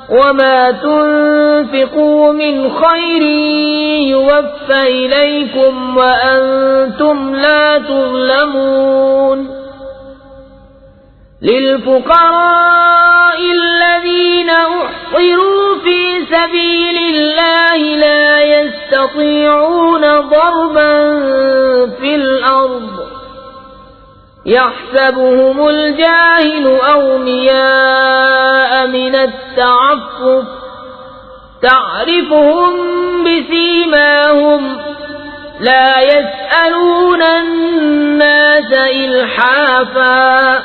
Speaker 1: وما تنفقوا من خير يوفى إليكم وأنتم لا تظلمون للفقراء الذين أحصروا في سبيل الله لا يستطيعون ضربا في الأرض يحسبهم الجاهل أغنياء من التعفف تعرفهم بسيماهم لا يسألون الناس إلحافا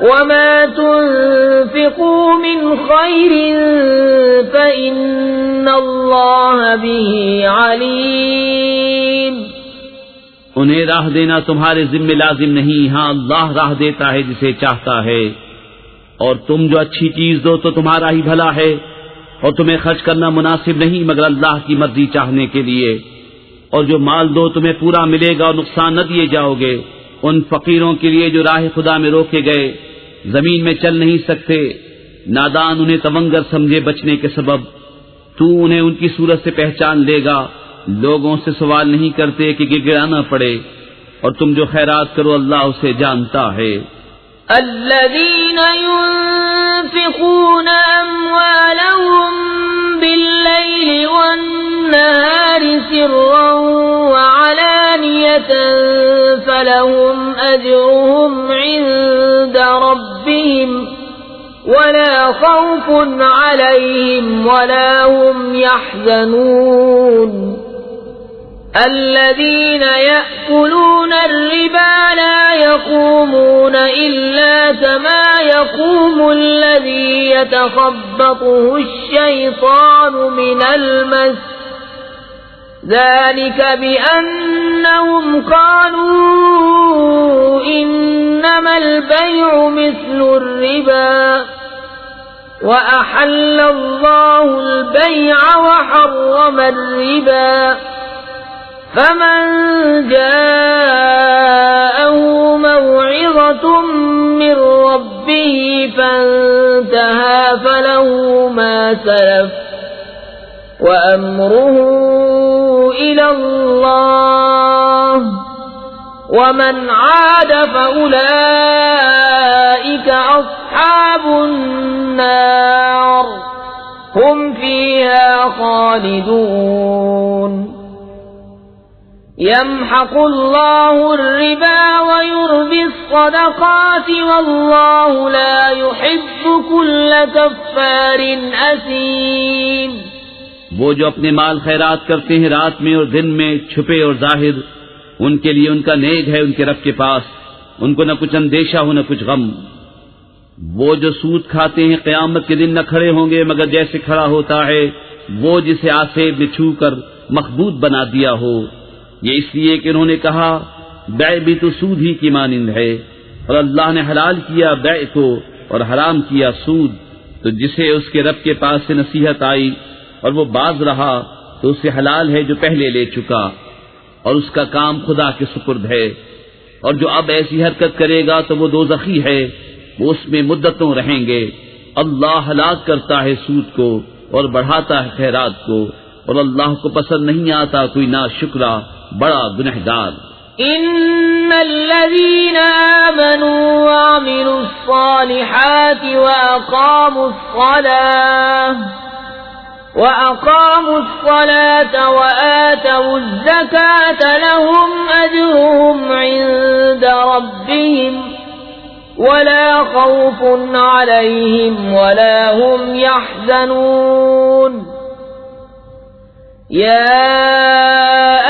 Speaker 1: وما تنفقوا من خير فإن الله به عليم.
Speaker 2: انہیں راہ دینا تمہارے ذمہ لازم نہیں، ہاں اللہ راہ دیتا ہے جسے چاہتا ہے، اور تم جو اچھی چیز دو تو تمہارا ہی بھلا ہے، اور تمہیں خرچ کرنا مناسب نہیں مگر اللہ کی مرضی چاہنے کے لیے، اور جو مال دو تمہیں پورا ملے گا اور نقصان نہ دیے جاؤ گے. ان فقیروں کے لیے جو راہ خدا میں روکے گئے، زمین میں چل نہیں سکتے، نادان انہیں تونگر سمجھے بچنے کے سبب، تو انہیں ان کی صورت سے پہچان لے گا. لوگوں سے سوال نہیں کرتے کہ گڑگڑانا پڑے، اور تم جو خیرات کرو اللہ اسے جانتا ہے.
Speaker 1: الذين ينفقون أموالهم بالليل والنهار سرا وعلانية فلهم أجرهم عند ربهم ولا خوف عليهم ولا هم يحزنون. الذين يأكلون الربا لا يقومون إلا كما يقوم الذي يتخبطه الشيطان من المس ذلك بأنهم قالوا إنما البيع مثل الربا وأحل الله البيع وحرم الربا فمن جاءه موعظة من ربه فانتهى فله ما سلف وأمره إلى الله ومن عاد فأولئك أصحاب النار هم فيها خالدون. يمحق الله الربا ويربي الصدقات والله لا يحب كل كفار أثيم.
Speaker 2: وہ جو اپنے مال خیرات کرتے ہیں رات میں اور دن میں، چھپے اور ظاہر، ان کے لیے ان کا نیک ہے ان کے رب کے پاس، ان کو نہ کچھ اندیشہ ہو نہ کچھ غم. وہ جو سود کھاتے ہیں قیامت کے دن نہ کھڑے ہوں گے مگر جیسے کھڑا ہوتا ہے وہ جسے آسیب نے چھو کر مخبوط بنا دیا ہو. یہ اس لیے کہ انہوں نے کہا بیع بھی تو سود ہی کی مانند ہے، اور اللہ نے حلال کیا بیع کو اور حرام کیا سود. تو جسے اس کے رب کے پاس سے نصیحت آئی اور وہ باز رہا تو اسے حلال ہے جو پہلے لے چکا، اور اس کا کام خدا کے سپرد ہے. اور جو اب ایسی حرکت کرے گا تو وہ دوزخی ہے، وہ اس میں مدتوں رہیں گے. اللہ ہلاک کرتا ہے سود کو اور بڑھاتا ہے خیرات کو، اور اللہ کو پسند نہیں آتا کوئی ناشکرا بڑا گنہگار.
Speaker 1: ان الذين آمنوا وعملوا الصالحات وأقاموا الصلاة وآتوا الزكاة لهم أجرهم عند ربهم ولا خوف عليهم ولا هم يحزنون. يا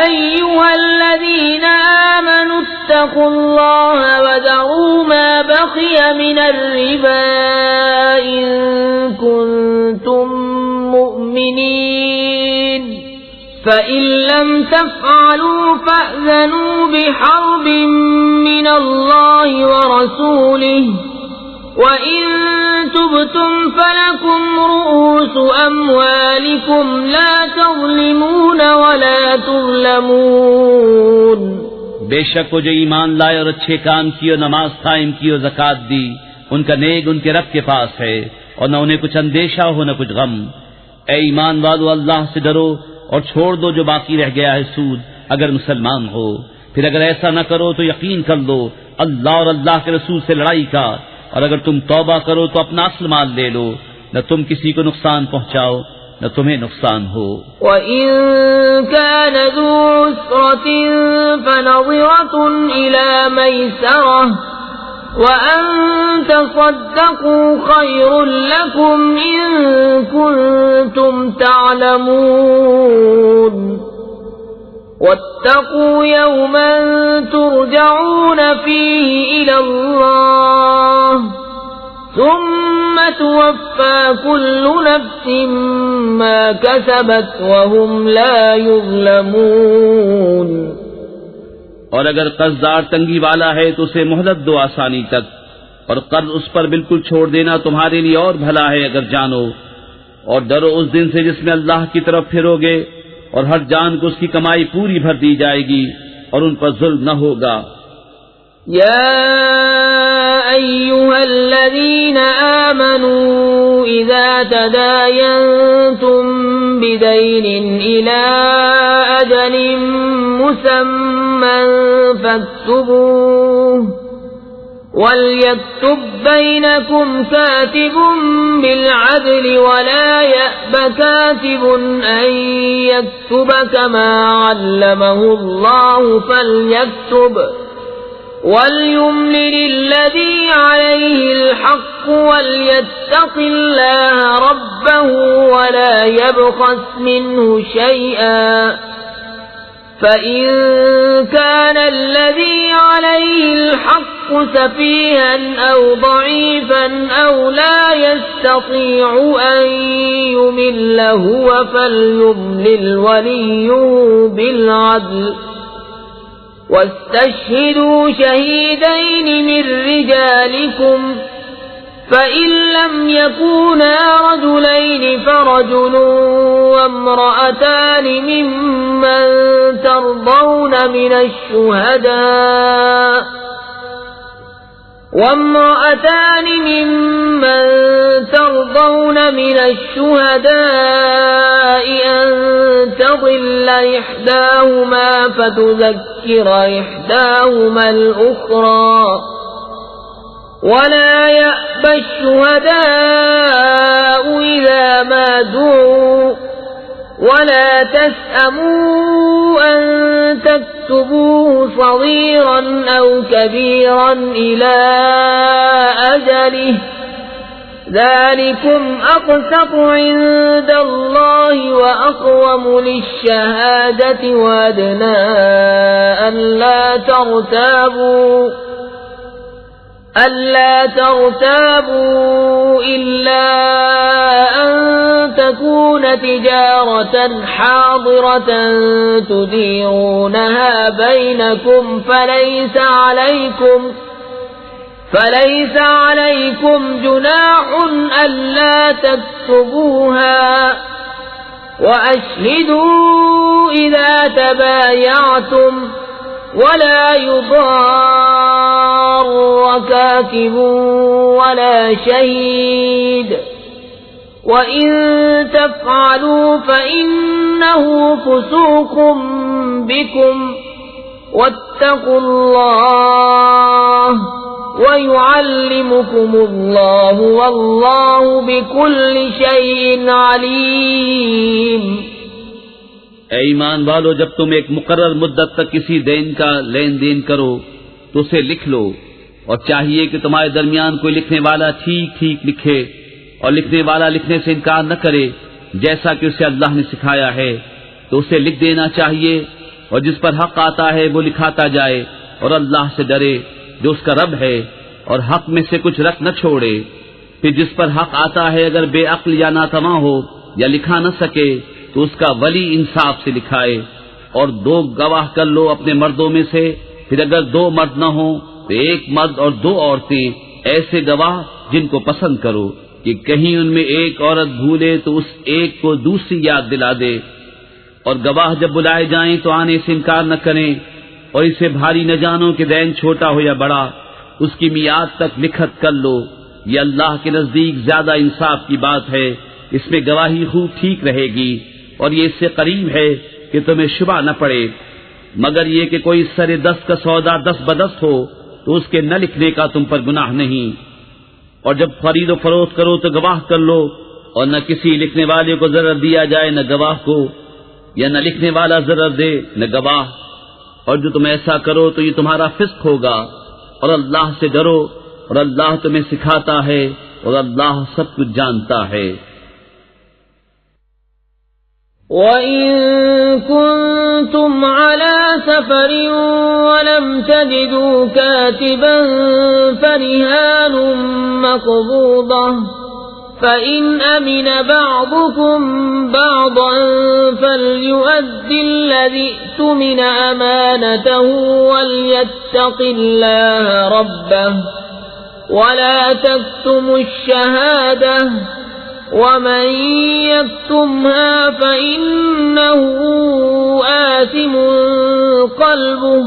Speaker 1: أيها الذين آمنوا اتقوا الله وذروا ما بقي من الربا إن كنتم مؤمنين فإن لم تفعلوا فأذنوا بحرب من الله ورسوله وَإِن تُبْتُمْ فَلَكُمْ رُؤُوسُ أَمْوَالِكُمْ لَا تَظْلِمُونَ وَلَا تُظْلَمُونَ.
Speaker 2: بے شک وہ جو ایمان لائے اور اچھے کام کیے اور نماز قائم کی اور زکات دی، ان کا نیک ان کے رب کے پاس ہے، اور نہ انہیں کچھ اندیشہ ہو نہ کچھ غم۔ اے ایمان والو، اللہ سے ڈرو اور چھوڑ دو جو باقی رہ گیا ہے سود، اگر مسلمان ہو۔ پھر اگر ایسا نہ کرو تو یقین کر لو اللہ اور اللہ کے رسول سے لڑائی کا، اور اگر تم توبہ کرو تو اپنا اصل مال لے لو، نہ تم کسی کو نقصان پہنچاؤ نہ تمہیں نقصان ہو۔
Speaker 1: وَإِن كَانَ ذُو عُسْرَةٍ فَنَظِرَةٌ إِلَى مَيْسَرَةٍ وَأَن تَصَدَّقُوا خَيْرٌ لَكُمْ إِن كُنتُمْ تَعْلَمُونَ وَاتَّقُوا يَوْمًا تُرْجَعُونَ فِيهِ إِلَى اللَّهِ ثُمَّ تُوَفَّى كُلُّ نَفْسٍ مَا كَسَبَتْ وَهُمْ لَا يُظْلَمُونَ۔
Speaker 2: اور اگر قرضدار تنگی والا ہے تو اسے مہلت دو آسانی تک، اور قرض اس پر بالکل چھوڑ دینا تمہارے لیے اور بھلا ہے اگر جانو، اور ڈرو اس دن سے جس میں اللہ کی طرف پھرو گے، اور ہر جان کو اس کی کمائی پوری بھر دی جائے گی اور ان پر ظلم نہ ہوگا۔
Speaker 1: يا أيها الذين آمنوا إذا تداينتم بدين إلى أجل مسمى فاكتبوه وليكتب بينكم كاتب بالعدل ولا يأب كاتب أن يكتب كما علمه الله فليكتب وليملل الذي عليه الحق وليتق الله ربه ولا يبخس منه شيئا فإن كان الذي عليه الحق سفيها أو ضعيفا أو لا يستطيع أن يمل هو فليملل وليه بالعدل واستشهدوا شهيدين من رجالكم فإن لم يكونا رجلين فرجل وامرأتان ممن ترضون من الشهداء أن تضل إحداهما فتذكر إحداهما الأخرى ولا يأبى الشهداء إذا ما دعوا ولا تسأموا أن تكتبوه صغيرا أو كبيرا إلى أجله ذلكم أقسط عند الله وأقوم للشهادة وأدنى ألا ترتابوا إلا أن تكون تجارة حاضرة تديرونها بينكم فليس عليكم جناح ألا تكتبوها وأشهدوا إذا تبايعتم ولا يضار كاتب ولا شهيد وإن تفعلوا فإنه فسوق بكم واتقوا الله وَيُعَلِّمُكُمُ اللَّهُ وَاللَّهُ بِكُلِّ شَيْءٍ عَلِيمٌ۔
Speaker 2: اے ایمان والو، جب تم ایک مقرر مدت تک کسی دین کا لین دین کرو تو اسے لکھ لو، اور چاہیے کہ تمہارے درمیان کوئی لکھنے والا ٹھیک ٹھیک لکھے، اور لکھنے والا لکھنے سے انکار نہ کرے جیسا کہ اسے اللہ نے سکھایا ہے، تو اسے لکھ دینا چاہیے، اور جس پر حق آتا ہے وہ لکھاتا جائے، اور اللہ سے ڈرے جو اس کا رب ہے، اور حق میں سے کچھ رکھ نہ چھوڑے۔ پھر جس پر حق آتا ہے اگر بے عقل یا ناتواں ہو یا لکھا نہ سکے تو اس کا ولی انصاف سے لکھائے، اور 2 گواہ کر لو اپنے مردوں میں سے، پھر اگر 2 مرد نہ ہوں تو 1 مرد اور 2 عورتیں، ایسے گواہ جن کو پسند کرو کہ کہیں ان میں ایک عورت بھولے تو اس ایک کو دوسری یاد دلا دے۔ اور گواہ جب بلائے جائیں تو آنے سے انکار نہ کریں، اور اسے بھاری نہ جانو کہ دین چھوٹا ہو یا بڑا، اس کی میعاد تک لکھت کر لو، یہ اللہ کے نزدیک زیادہ انصاف کی بات ہے، اس میں گواہی خوب ٹھیک رہے گی، اور یہ اس سے قریب ہے کہ تمہیں شبہ نہ پڑے، مگر یہ کہ کوئی سر دست کا سودا دست بدست ہو تو اس کے نہ لکھنے کا تم پر گناہ نہیں، اور جب خرید و فروخت کرو تو گواہ کر لو، اور نہ کسی لکھنے والے کو ضرر دیا جائے نہ گواہ کو، یا نہ لکھنے والا ضرر دے نہ گواہ، اور جو تم ایسا کرو تو یہ تمہارا فسق ہوگا، اور اللہ سے ڈرو، اور اللہ تمہیں سکھاتا ہے، اور اللہ سب کچھ جانتا ہے۔
Speaker 1: وَإِن كُنتُمْ عَلَى سَفَرٍ وَلَمْ تَجِدُوا كَاتِبًا فَرِهَانٌ مَّقْبُوضَةٌ فَإِنْ أَمِنَ بَعْضُكُمْ بَعْضًا فَلْيُؤَدِّ الَّذِي اؤْتُمِنَ أَمَانَتَهُ وَلْيَتَّقِ اللَّهَ رَبَّهُ وَلَا تَكْتُمُوا الشَّهَادَةَ وَمَن يَكْتُمْهَا فَإِنَّهُ آثِمٌ قَلْبُهُ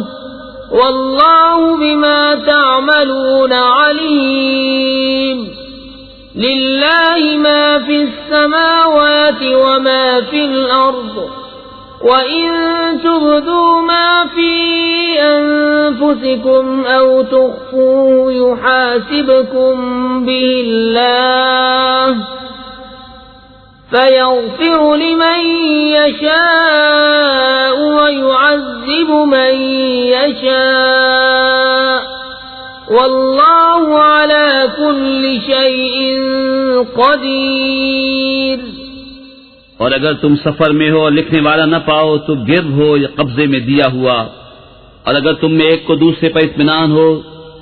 Speaker 1: وَاللَّهُ بِمَا تَعْمَلُونَ عَلِيمٌ لِلَّهِ مَا فِي السَّمَاوَاتِ وَمَا فِي الْأَرْضِ وَإِن تُبْدُوا مَا فِي أَنفُسِكُمْ أَوْ تُخْفُوهُ يُحَاسِبْكُم بِهِ اللَّهُ فَيَغْفِرُ لِمَن يَشَاءُ وَيُعَذِّبُ مَن يَشَاءُ وَاللَّهُ عَلَى كُلِّ شَيْءٍ قَدِيرٌ۔
Speaker 2: اور اگر تم سفر میں ہو اور لکھنے والا نہ پاؤ تو گرد ہو یا قبضے میں دیا ہوا، اور اگر تم میں ایک کو دوسرے پر اطمینان ہو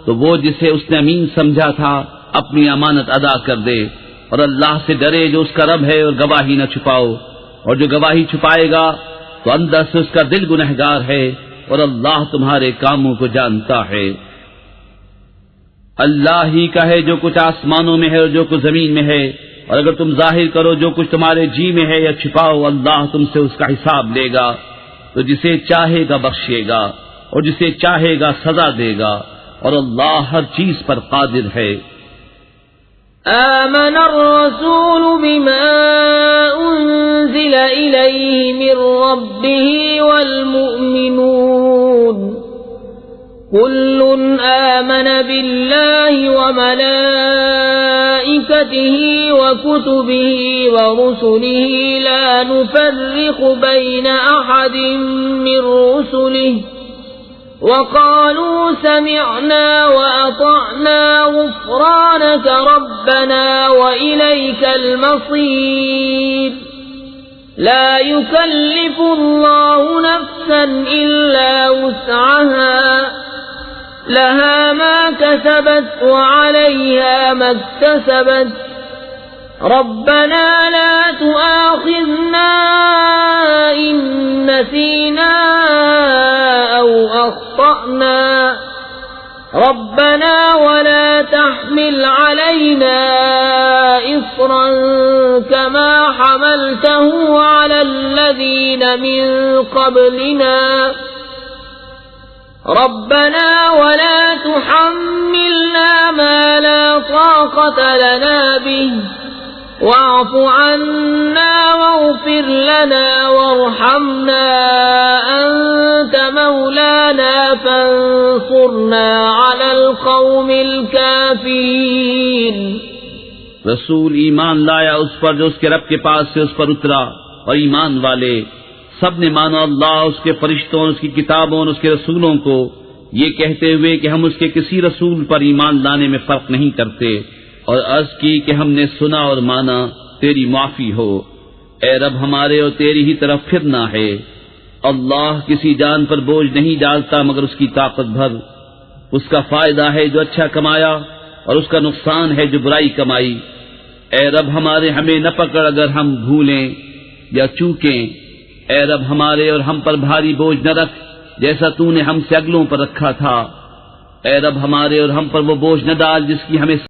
Speaker 2: تو وہ جسے اس نے امین سمجھا تھا اپنی امانت ادا کر دے، اور اللہ سے ڈرے جو اس کا رب ہے، اور گواہی نہ چھپاؤ، اور جو گواہی چھپائے گا تو اندر سے اس کا دل گنہگار ہے، اور اللہ تمہارے کاموں کو جانتا ہے۔ اللہ ہی کا ہے جو کچھ آسمانوں میں ہے اور جو کچھ زمین میں ہے، اور اگر تم ظاہر کرو جو کچھ تمہارے جی میں ہے یا چھپاؤ، اللہ تم سے اس کا حساب لے گا، تو جسے چاہے گا بخشے گا اور جسے چاہے گا سزا دے گا، اور اللہ ہر چیز پر قادر ہے۔
Speaker 1: آمن الرسول بما أنزل إليه من ربه والمؤمنون كل آمن بالله وملائكته وكتبه ورسله لا نفرق بين أحد من رسله وقالوا سمعنا وأطعنا غفرانك ربنا وإليك المصير لا يكلف الله نفسا إلا وسعها لها ما كسبت وعليها ما اكتسبت ربنا لا تؤاخذنا إن نسينا أو أخطأنا ربنا ولا تحمل علينا إصرا كما حملته على الذين من قبلنا ربنا ولا تحملنا ما لا طاقة لنا به واعف عنا واغفر لنا وارحمنا أنت مولانا فانصرنا على القوم الكافرين۔
Speaker 2: رسول ایمان لایا اس پر جو اس کے رب کے پاس سے اس پر اترا، اور ایمان والے سب نے مانا اللہ، اس کے فرشتوں، اس کی کتابوں اور اس کے رسولوں کو، یہ کہتے ہوئے کہ ہم اس کے کسی رسول پر ایمان لانے میں فرق نہیں کرتے، اور عرض کی کہ ہم نے سنا اور مانا، تیری معافی ہو اے رب ہمارے، اور تیری ہی طرف پھرنا ہے۔ اللہ کسی جان پر بوجھ نہیں ڈالتا مگر اس کی طاقت بھر، اس کا فائدہ ہے جو اچھا کمایا، اور اس کا نقصان ہے جو برائی کمائی۔ اے رب ہمارے ہمیں نہ پکڑ اگر ہم بھولیں یا چوکیں، اے رب ہمارے اور ہم پر بھاری بوجھ نہ رکھ جیسا تو نے ہم سے اگلوں پر رکھا تھا، اے رب ہمارے اور ہم پر وہ بوجھ نہ ڈال جس کی ہمیں